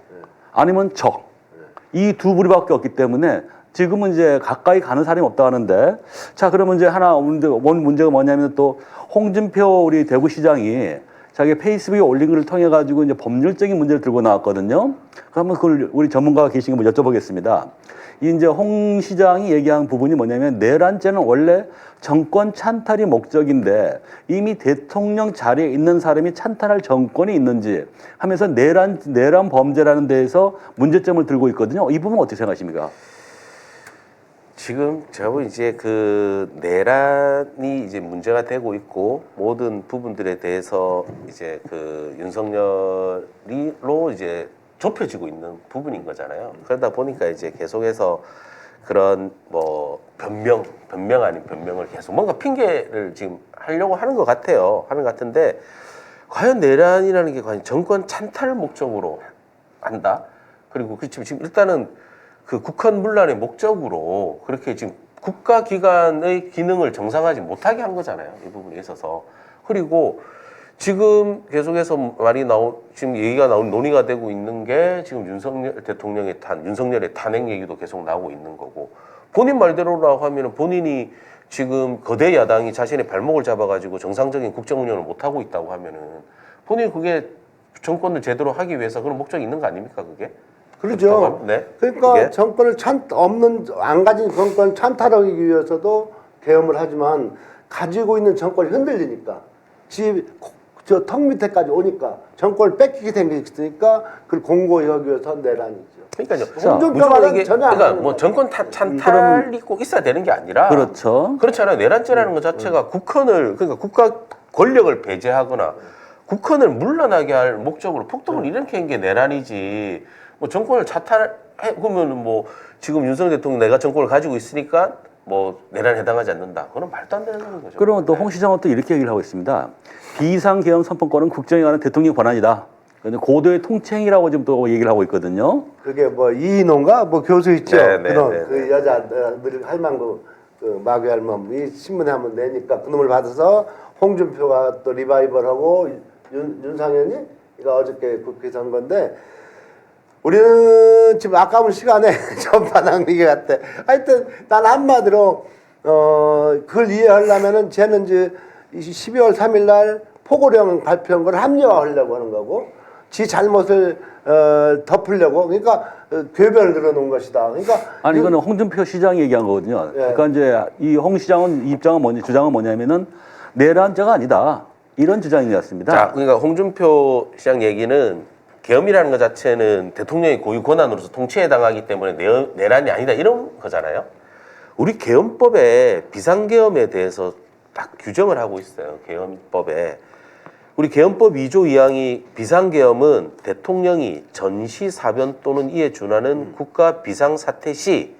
아니면 적. 이 두 부류밖에 없기 때문에 지금은 이제 가까이 가는 사람이 없다 하는데 자 그러면 이제 원 문제가 뭐냐면 또 홍준표 우리 대구시장이 자기 페이스북에 올린 글을 통해 가지고 이제 법률적인 문제를 들고 나왔거든요. 그러면 그걸 우리 전문가가 계신 거 여쭤보겠습니다. 이제 홍 시장이 얘기한 부분이 뭐냐면 내란죄는 원래 정권 찬탈이 목적인데 이미 대통령 자리에 있는 사람이 찬탈할 정권이 있는지 하면서 내란 범죄라는 데에서 문제점을 들고 있거든요. 이 부분 어떻게 생각하십니까?
지금 제가 이제 그 내란이 이제 문제가 되고 있고 모든 부분들에 대해서 이제 그 윤석열이로 이제 좁혀지고 있는 부분인 거잖아요. 그러다 보니까 이제 계속해서 그런 뭐 변명 아닌 변명을 계속 뭔가 핑계를 지금 하려고 하는 것 같아요. 하는 것 같은데 과연 내란이라는 게 과연 정권 찬탈 목적으로 한다? 그리고 지금 일단은 그 국헌 문란의 목적으로 그렇게 지금 국가기관의 기능을 정상화하지 못하게 한 거잖아요. 이 부분에 있어서. 그리고 지금 계속해서 지금 얘기가 논의가 되고 있는 게 지금 윤석열 대통령의 윤석열의 탄핵 얘기도 계속 나오고 있는 거고 본인 말대로라고 하면은 본인이 지금 거대 야당이 자신의 발목을 잡아가지고 정상적인 국정 운영을 못하고 있다고 하면은 본인이 그게 정권을 제대로 하기 위해서 그런 목적이 있는 거 아닙니까 그게?
그렇죠.
네.
그러니까
그게?
정권을 안 가진 정권 찬탈하기 위해서도 계엄을 하지만 가지고 있는 정권이 흔들리니까 저 턱 밑에까지 오니까 정권을 뺏기게 생겼으니까 그걸 공고히 하기 위해서 내란이죠.
그러니까요.
홍준표 말은 전혀 안
그러니까
하는
뭐
거예요.
정권 찬탈이 꼭 있어야 되는 게 아니라
그렇죠.
그렇잖아요. 내란죄라는 것 자체가 국헌을 그러니까 국가 권력을 배제하거나 국헌을 물러나게 할 목적으로 폭동을 일으키는 게 내란이지. 뭐 정권을 찬탈해 그러면 뭐 지금 윤석열 대통령 내가 정권을 가지고 있으니까 뭐 내란에 해당하지 않는다. 그건 말도 안 되는 거죠.
그러면 또 홍 시장은 또 이렇게 얘기를 하고 있습니다. 비상계엄 선포권은 국정에 관한 대통령 권한이다. 고도의 통치행위라고 지금 또 얘기를 하고 있거든요.
그게 뭐 이인호인가 뭐 교수 있죠.
네, 네,
그런
네,
그 여자들 할망 그 마귀 할멈 이 신문에 한번 내니까 그놈을 받아서 홍준표가 또 리바이벌하고 윤상현이 이거 어저께 국회에서 한 건데 우리는 지금 아까운 시간에 전파당 얘기 같아. 하여튼 난 한마디로 그걸 이해하려면은 쟤는 이제 12월 3일 날 포고령 발표한 걸 합리화하려고 하는 거고 지 잘못을 덮으려고 그러니까 궤변을 늘어놓은 것이다. 그러니까
아니 이거는 홍준표 시장이 얘기한 거거든요.
예.
그러니까 이제 이 홍 시장은 입장은 주장은 뭐냐면은 내란죄가 아니다. 이런 주장인 것 같습니다.
자, 그러니까 홍준표 시장 얘기는 계엄이라는 것 자체는 대통령의 고유 권한으로서 통치에 당하기 때문에 내란이 아니다 이런 거잖아요. 우리 계엄법에 비상계엄에 대해서 딱 규정을 하고 있어요. 계엄법에. 우리 계엄법 2조 2항이 비상계엄은 대통령이 전시사변 또는 이에 준하는 국가 비상사태 시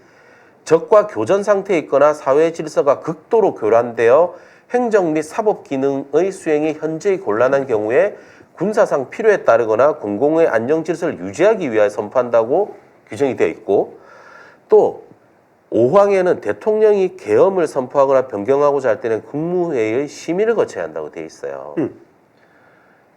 적과 교전 상태에 있거나 사회 질서가 극도로 교란되어 행정 및 사법 기능의 수행이 현저히 곤란한 경우에 군사상 필요에 따르거나 공공의 안정 질서를 유지하기 위하여 선포한다고 규정이 되어 있고 또 5항에는 대통령이 계엄을 선포하거나 변경하고자 할 때는 국무회의의 심의를 거쳐야 한다고 되어 있어요.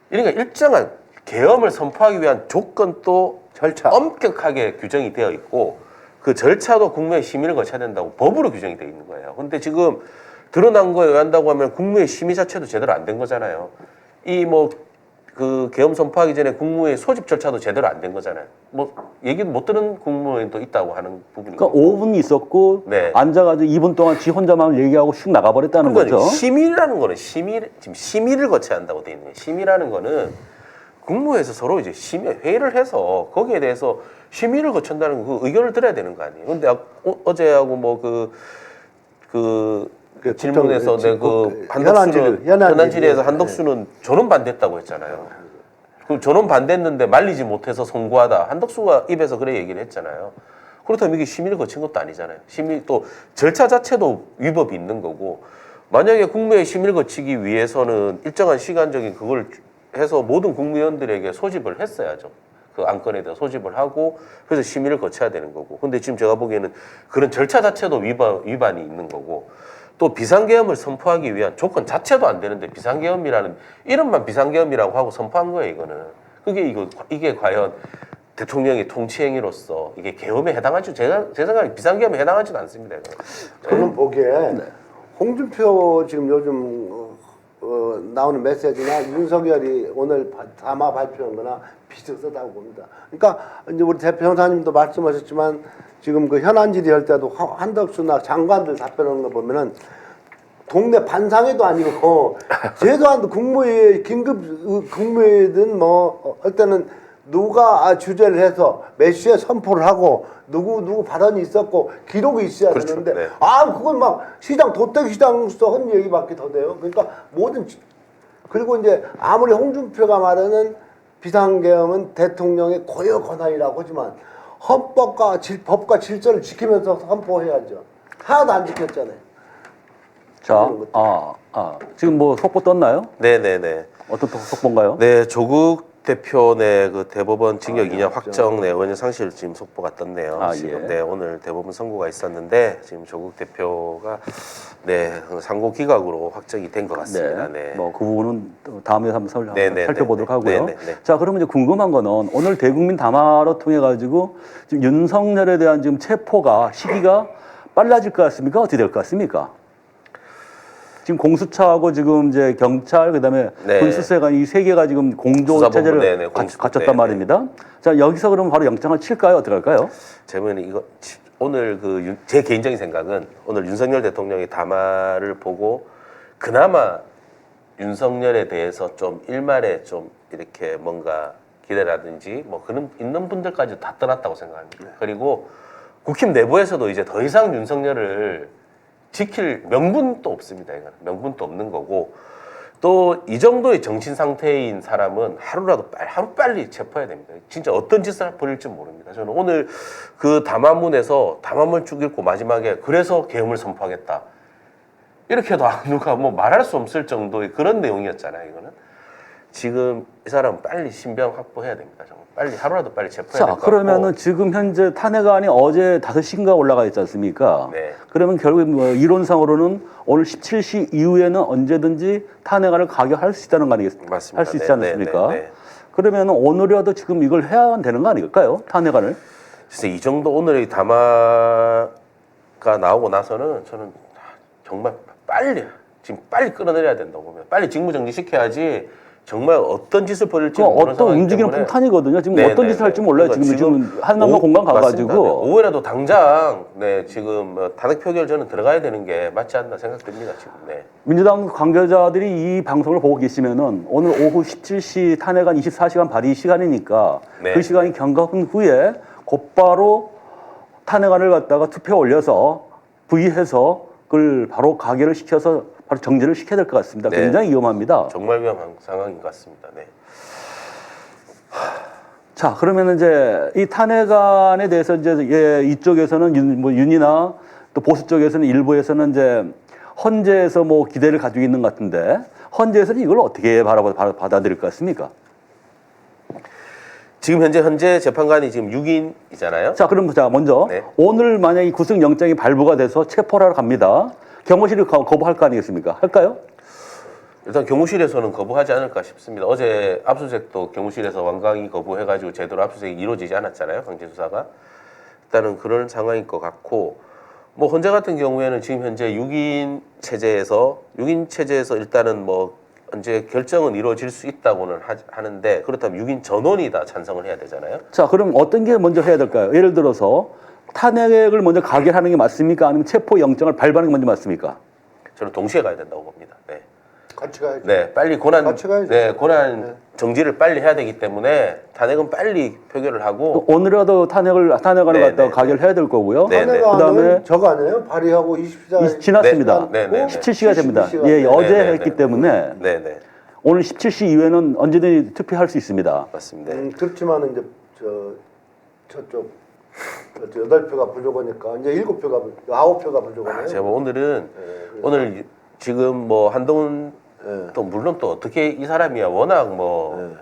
그러니까 일정한 계엄을 선포하기 위한 조건도
절차
엄격하게 규정이 되어 있고 그 절차도 국무회의 심의를 거쳐야 된다고 법으로 규정이 되어 있는 거예요. 근데 지금 드러난 거에 의한다고 하면 국무회의 심의 자체도 제대로 안 된 거잖아요. 이 뭐 그 계엄 선포하기 전에 국무회의 소집 절차도 제대로 안 된 거잖아요. 뭐 얘기는 못 들은 국무회의도 있다고 하는 부분이고.
그러니까 5분 있었고
네.
앉아가지고 2분 동안 지 혼자만 얘기하고 슉 나가버렸다는
그러니까
거죠.
심의라는 거는 지금 심의를 거쳐야 한다고 돼 있는 거예요. 심의라는 거는 국무회에서 서로 이제 회의를 해서 거기에 대해서 심의를 거친다는 그 의견을 들어야 되는 거 아니에요. 근데 어제하고 뭐 그 질문에서 그 현안 질의에서 한덕수는 전원 반대했다고 했잖아요. 그 전원 반대했는데 말리지 못해서 송구하다. 한덕수가 입에서 그래 얘기를 했잖아요. 그렇다면 이게 심의를 거친 것도 아니잖아요. 심의 또 절차 자체도 위법이 있는 거고 만약에 국무회의 심의를 거치기 위해서는 일정한 시간적인 그걸 해서 모든 국무위원들에게 소집을 했어야죠. 그 안건에 대해서 소집을 하고 그래서 심의를 거쳐야 되는 거고. 근데 지금 제가 보기에는 그런 절차 자체도 위반이 있는 거고 또 비상계엄을 선포하기 위한 조건 자체도 안 되는데 비상계엄이라는 이름만 비상계엄이라고 하고 선포한 거예요. 이거는 이게 과연 대통령의 통치행위로서 이게 계엄에 해당하지 제 생각에 비상계엄에 해당하지도 않습니다.
저는 보기에 홍준표 지금 요즘 나오는 메시지나 윤석열이 오늘 담화 발표한 거나 비슷하다고 봅니다. 그러니까 이제 우리 대표 형사님도 말씀하셨지만 지금 그 현안 질의할 때도 한덕수나 장관들 답변하는 거 보면은 동네 반상회도 아니고 제도한 국무회의 긴급 국무회의든 뭐 할 때는 누가 주재를 해서 몇 시에 선포를 하고 누구 발언이 있었고 기록이 있어야
그렇죠.
되는데
네.
그건 막 시장 도떼기시장서 한 얘기밖에 더 돼요. 그러니까 그리고 이제 아무리 홍준표가 말하는 비상계엄은 대통령의 고유 권한이라고 하지만 법과 질서를 지키면서 선포해야죠. 하나도 안 지켰잖아요.
자, 지금 뭐 속보 떴나요?
네네네.
어떤 속보인가요?
네, 조국 대표 그 대법원 징역 2년 확정 원형 상실 지금 속보가 떴네요. 지금
예.
오늘 대법원 선고가 있었는데 지금 조국 대표가 상고 기각으로 확정이 된 것 같습니다. 네.
뭐 그 부분은 또 다음에 한번
네,
살펴보도록 하고요.
네.
자, 그러면 이제 궁금한 거는 오늘 대국민 담화로 통해 가지고 지금 윤석열에 대한 지금 체포가 시기가 빨라질 것 같습니까? 어떻게 될 것 같습니까? 지금 공수처하고 지금 이제 경찰 그다음에
네.
군수사관 이 세 개가 지금 공조
수사본부,
체제를 갖췄단 말입니다. 자, 여기서 그러면 바로 영장을 칠까요? 어떻게 할까요?
제가 이거 오늘 제 개인적인 생각은 오늘 윤석열 대통령의 담화를 보고 그나마 윤석열에 대해서 좀 일말에 좀 이렇게 뭔가 기대라든지 뭐 그런 있는 분들까지 다 떠났다고 생각합니다. 그리고 국힘 내부에서도 이제 더 이상 윤석열을 지킬 명분도 없습니다. 이거는 명분도 없는 거고 또 이 정도의 정신 상태인 사람은 하루빨리 체포해야 됩니다. 진짜 어떤 짓을 벌일지 모릅니다. 저는 오늘 그 담화문에서 담화문 쭉 읽고 마지막에 그래서 계엄을 선포하겠다 이렇게 해도 누가 뭐 말할 수 없을 정도의 그런 내용이었잖아요. 이거는 지금 이 사람 빨리 신병 확보해야 됩니다. 정말 빨리 하루라도 빨리 체포해야 될
자,
것 같고.
그러면은 지금 현재 탄핵안이 어제 5시인가 올라가 있지 않습니까?
네.
그러면 결국 뭐 이론상으로는 오늘 17시 이후에는 언제든지 탄핵안을 가결할 수 있다는 거 아니겠습니까?
맞습니다.
할 수 있지
네,
않습니까?
네, 네, 네.
그러면은 오늘이라도 지금 이걸 해야 되는 거 아닐까요? 탄핵안을?
진짜 이 정도 오늘의 담화가 나오고 나서는 저는 정말 지금 빨리 끌어내려야 된다고 봅니다. 빨리 직무정지 시켜야지 정말 어떤 짓을 벌일지
그
모르는
어떤
상황이기
움직이는
때문에
폭탄이거든요. 지금
네,
어떤
네,
짓을 할지
네.
몰라요.
그러니까
지금 한남동 공간
맞습니다. 네.
가가지고.
오후에라도 당장 지금 탄핵 표결 저는 들어가야 되는 게 맞지 않나 생각됩니다. 지금. 네.
민주당 관계자들이 이 방송을 보고 계시면은 오늘 오후 17시 탄핵안 24시간 발의 시간이니까
네.
그 시간이 경과한 후에 곧바로 탄핵안을 갖다가 투표 올려서 부의해서 그걸 바로 가결을 시켜서 바로 정지를 시켜야 될 것 같습니다.
네.
굉장히 위험합니다.
정말 위험한 상황인 것 같습니다. 네.
자, 그러면 이제 이 탄핵안에 대해서 이제 이쪽에서는 윤이나 또 보수 쪽에서는 일부에서는 이제 헌재에서 뭐 기대를 가지고 있는 것 같은데 헌재에서는 이걸 어떻게 받아들일 것 같습니까?
지금 현재 재판관이 지금 6인이잖아요.
자, 그럼 자 먼저
네.
오늘 만약 이 구속영장이 발부가 돼서 체포를 하러 갑니다. 경호실이 거부할 거 아니겠습니까? 할까요?
일단 경호실에서는 거부하지 않을까 싶습니다. 어제 압수수색도 경호실에서 완강히 거부해가지고 제대로 압수수색이 이루어지지 않았잖아요. 강제수사가. 일단은 그런 상황일 것 같고 뭐 헌재 같은 경우에는 지금 현재 6인 체제에서 일단은 뭐 언제 결정은 이루어질 수 있다고는 하는데 그렇다면 6인 전원이 다 찬성을 해야 되잖아요.
자, 그럼 어떤 게 먼저 해야 될까요? 예를 들어서 탄핵을 먼저 가결하는 게 맞습니까? 아니면 체포영장을 발부하는 게 먼저 맞습니까?
저는 동시에 가야 된다고 봅니다. 네.
같이 가야죠.
네, 빨리 고난
같이 가야죠.
고난 정지를 빨리 해야 되기 때문에 탄핵은 빨리 표결을 하고
오늘이라도 탄핵안을
네,
갖다가
네,
가결해야 될 거고요.
네, 네.
탄핵안은
그다음에
저거 아니에요? 발의하고 24일
지났습니다.
네, 네, 네.
17시가 됩니다.
72시간.
예, 어제
네, 네,
했기
네.
때문에
네, 네.
오늘 17시 이후에는 언제든지 투표할 수 있습니다.
맞습니다.
그렇지만 이제 저쪽 8표가 부족하니까 이제 7표가 9표가 부족하네요.
제가 뭐 오늘은
네,
오늘 지금 뭐 한동훈
네.
또 물론 또 어떻게 이 사람이야 워낙 뭐
네.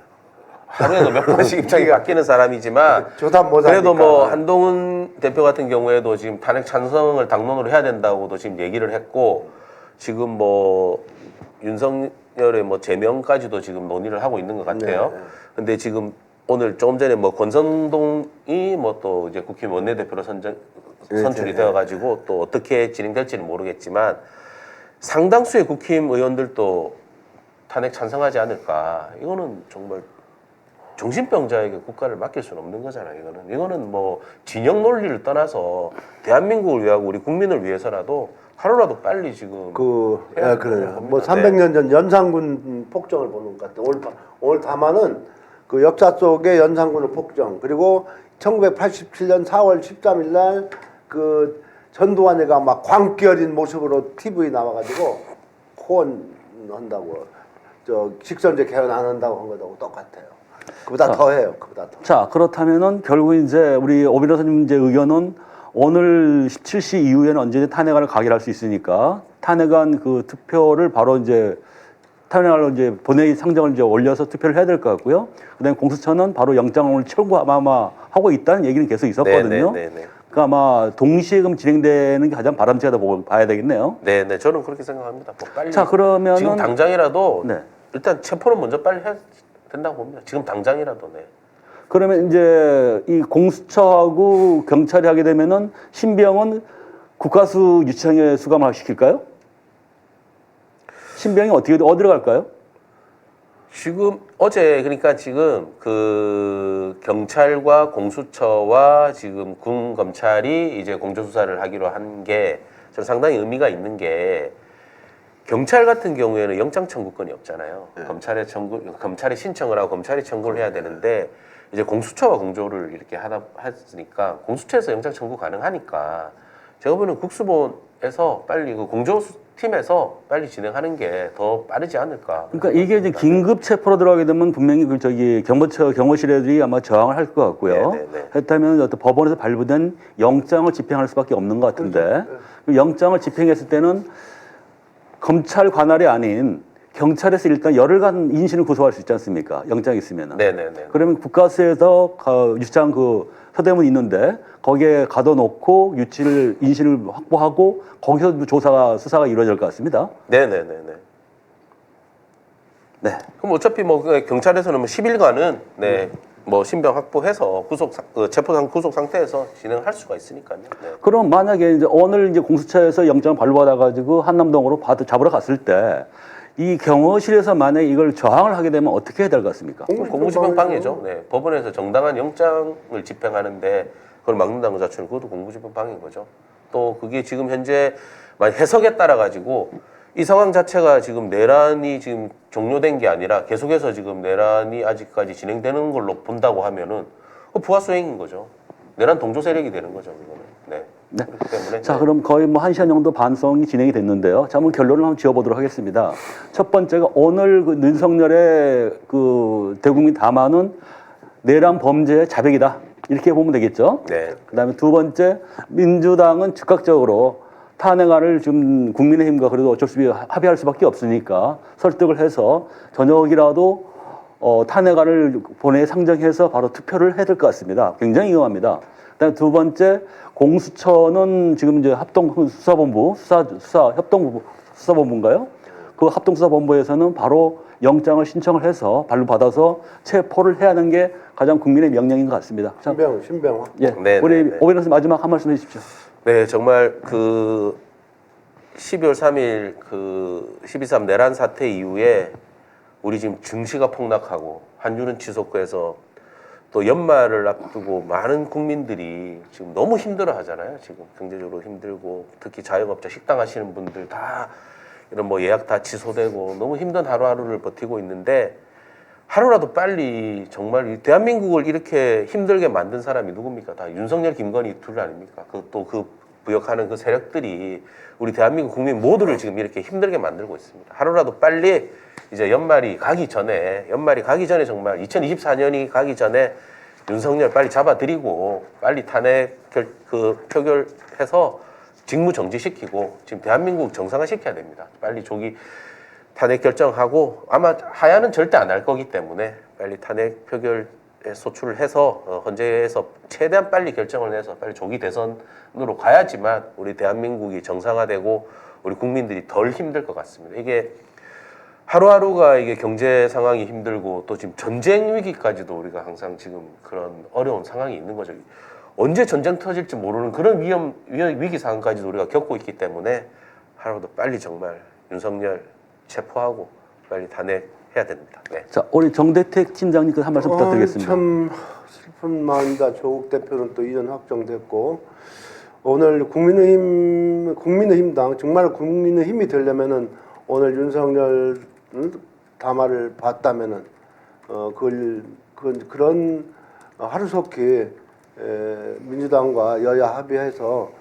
하루에도 몇 번씩 입장이 바뀌는 사람이지만
조사 못
그래도
하니까.
뭐 한동훈 대표 같은 경우에도 지금 탄핵 찬성을 당론으로 해야 된다고도 지금 얘기를 했고 지금 뭐 윤석열의 뭐 제명까지도 지금 논의를 하고 있는 것 같아요.
네.
근데 지금 오늘 조금 전에 뭐 권성동이 뭐 또 이제 국힘 원내대표로 선출이 되어가지고 또 어떻게 진행될지는 모르겠지만 상당수의 국힘 의원들도 탄핵 찬성하지 않을까. 이거는 정말 정신병자에게 국가를 맡길 수는 없는 거잖아요. 이거는 뭐 진영 논리를 떠나서 대한민국을 위하고 우리 국민을 위해서라도 하루라도 빨리 지금 해야
그래요.
됩니다.
뭐 300년 전 연산군 폭정을 보는 것 같아요. 오늘 담화는 그 역사 속의 연산군의 폭정 그리고 1987년 4월 13일 날 그 전두환이가 막 광기어린 모습으로 TV에 나와가지고 호언한다고 직선제 개헌 안 한다고 한 거하고 똑같아요. 그보다 더해요. 그보다 더.
자, 그렇다면은 결국 이제 우리 오 변호사님 이제 의견은 오늘 17시 이후에는 언제든 탄핵안을 가결할 수 있으니까 탄핵안 그 투표를 바로 이제 탄핵안을 이제 본회의 상정을 이제 올려서 투표를 해야 될 것 같고요. 그다음에 공수처는 바로 영장을 청구 아마 하고 있다는 얘기는 계속 있었거든요.
네네네.
그러니까 아마 동시에 그럼 진행되는 게 가장 바람직하다고 봐야 되겠네요.
네네. 저는 그렇게 생각합니다. 뭐 빨리
자, 그러면은
지금 당장이라도
네.
일단 체포는 먼저 빨리 해야 된다고 봅니다. 지금 당장이라도 네.
그러면 이제 이 공수처하고 경찰이 하게 되면은 신병은 국가수 유치장에 수감을 시킬까요? 신병이 어디로 갈까요?
지금 어제 그러니까 지금 그 경찰과 공수처와 지금 군 검찰이 이제 공조 수사를 하기로 한 게 저는 상당히 의미가 있는 게 경찰 같은 경우에는 영장 청구권이 없잖아요.
네.
검찰에 신청을 하고 검찰이 청구를 해야 되는데 이제 공수처와 공조를 이렇게 하니까 공수처에서 영장 청구 가능하니까 제가 보는 국수본에서 빨리 그 공조팀에서 빨리 진행하는 게 더 빠르지 않을까.
그러니까 이게 이제 긴급 체포로 들어가게 되면 분명히 그 경호실 애들이 아마 저항을 할 것 같고요.
네네네.
그렇다면 어떤 법원에서 발부된 영장을 집행할 수밖에 없는 것 같은데 그 영장을 집행했을 때는 검찰 관할이 아닌 경찰에서 일단 열흘간 인신을 구속할 수 있지 않습니까? 영장이 있으면.
네네네.
그러면 국가수에서 유치장 그 서대문이 있는데 거기에 가둬놓고 인신을 확보하고 거기서 수사가 이루어질 것 같습니다.
네네네네.
네.
그럼 어차피 뭐 경찰에서는 뭐 10일간은 네. 뭐 신병 확보해서 체포상 구속 상태에서 진행할 수가 있으니까요. 네.
그럼 만약에 이제 오늘 이제 공수처에서 영장을 발부받아가지고 한남동으로 잡으러 갔을 때 이 경호실에서 만약에 이걸 저항을 하게 되면 어떻게 해야 될 것 같습니까?
공무집행방해죠. 네. 법원에서 정당한 영장을 집행하는데 그걸 막는다는 것 자체는 그것도 공무집행방해인 거죠. 또 그게 지금 현재 해석에 따라 가지고 이 상황 자체가 지금 내란이 지금 종료된 게 아니라 계속해서 지금 내란이 아직까지 진행되는 걸로 본다고 하면은 부하수행인 거죠. 내란 동조 세력이 되는 거죠. 이거는. 네.
네.
그렇기 때문에.
자,
네.
그럼 거의 뭐 1시간 정도 반성이 진행이 됐는데요. 자, 한번 결론을 한번 지어보도록 하겠습니다. 첫 번째가 오늘 그 윤석열의 그 대국민 담화는 내란 범죄의 자백이다. 이렇게 보면 되겠죠.
네.
그다음에 두 번째, 민주당은 즉각적으로 탄핵안을 지금 국민의힘과 그래도 어쩔 수 없이 합의할 수밖에 없으니까 설득을 해서 저녁이라도 탄핵안을 본회의에 상정해서 바로 투표를 해야 될 것 같습니다. 굉장히 위험합니다. 그다음에 두 번째, 공수처는 지금 이제 합동수사본부, 수사본부인가요? 그 합동수사본부에서는 바로 영장을 신청을 해서 발부받아서 체포를 해야 하는 게 가장 국민의 명령인 것 같습니다. 자,
신병.
예,
네,
우리
네, 네.
오 변호사 마지막 한 말씀 해주십시오.
네, 정말 그 12월 3일 그 12.3 내란 사태 이후에 우리 지금 증시가 폭락하고 환율은 치솟고해서 또 연말을 앞두고 많은 국민들이 지금 너무 힘들어 하잖아요. 지금 경제적으로 힘들고 특히 자영업자 식당 하시는 분들 다 이런 뭐 예약 다 취소되고 너무 힘든 하루하루를 버티고 있는데 하루라도 빨리 정말 이 대한민국을 이렇게 힘들게 만든 사람이 누굽니까? 다 윤석열, 김건희 둘 아닙니까? 그 부역하는 그 세력들이 우리 대한민국 국민 모두를 지금 이렇게 힘들게 만들고 있습니다. 하루라도 빨리 이제 연말이 가기 전에 정말 2024년이 가기 전에 윤석열 빨리 잡아들이고 빨리 탄핵 표결해서 직무 정지시키고 지금 대한민국 정상화시켜야 됩니다. 빨리 조기 탄핵 결정하고 아마 하야는 절대 안 할 거기 때문에 빨리 탄핵 표결에 소출을 해서 헌재에서 최대한 빨리 결정을 내서 빨리 조기 대선으로 가야지만 우리 대한민국이 정상화되고 우리 국민들이 덜 힘들 것 같습니다. 이게 하루하루가 이게 경제 상황이 힘들고 또 지금 전쟁 위기까지도 우리가 항상 지금 그런 어려운 상황이 있는 거죠. 언제 전쟁 터질지 모르는 그런 위기 상황까지도 우리가 겪고 있기 때문에 하루도 빨리 정말 윤석열 체포하고 빨리 탄핵해야 됩니다. 네.
자, 우리 정대택 팀장님 그 한 말씀 부탁드리겠습니다.
참 슬픈 마음이다. 조국 대표는 또 이전 확정됐고 오늘 국민의힘당 정말 국민의힘이 되려면은 오늘 윤석열 담화를 봤다면은 그런 하루속히 민주당과 여야 합의해서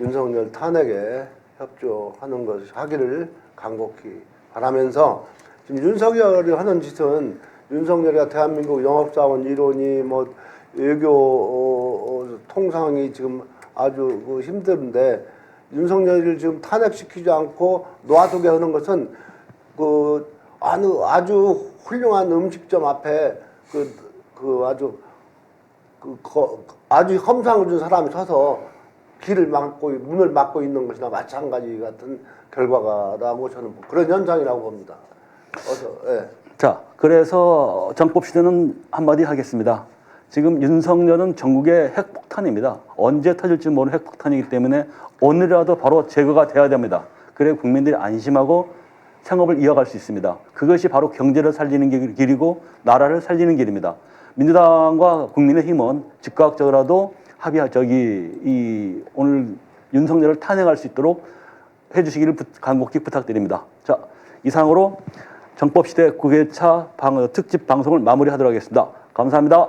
윤석열 탄핵에 협조하는 것을 하기를 간곡히 바라면서 지금 윤석열이 하는 짓은 윤석열이가 대한민국 영업사원 이론이 뭐 외교 통상이 지금 아주 힘든데 윤석열을 지금 탄핵시키지 않고 놔두게 하는 것은 아주 훌륭한 음식점 앞에 아주 험상을 준 사람이 서서 문을 막고 있는 것이나 마찬가지 같은 결과라고 저는 그런 현상이라고 봅니다. 예.
자, 그래서 정법 시대는 한마디 하겠습니다. 지금 윤석열은 전국의 핵폭탄입니다. 언제 터질지 모르는 핵폭탄이기 때문에 오늘이라도 바로 제거가 돼야 됩니다. 그래 국민들이 안심하고 생업을 이어갈 수 있습니다. 그것이 바로 경제를 살리는 길이고 나라를 살리는 길입니다. 민주당과 국민의힘은 즉각적으로라도 오늘 윤석열을 탄핵할 수 있도록 해주시기를 간곡히 부탁드립니다. 자, 이상으로 정법시대 9회차 특집 방송을 마무리하도록 하겠습니다. 감사합니다.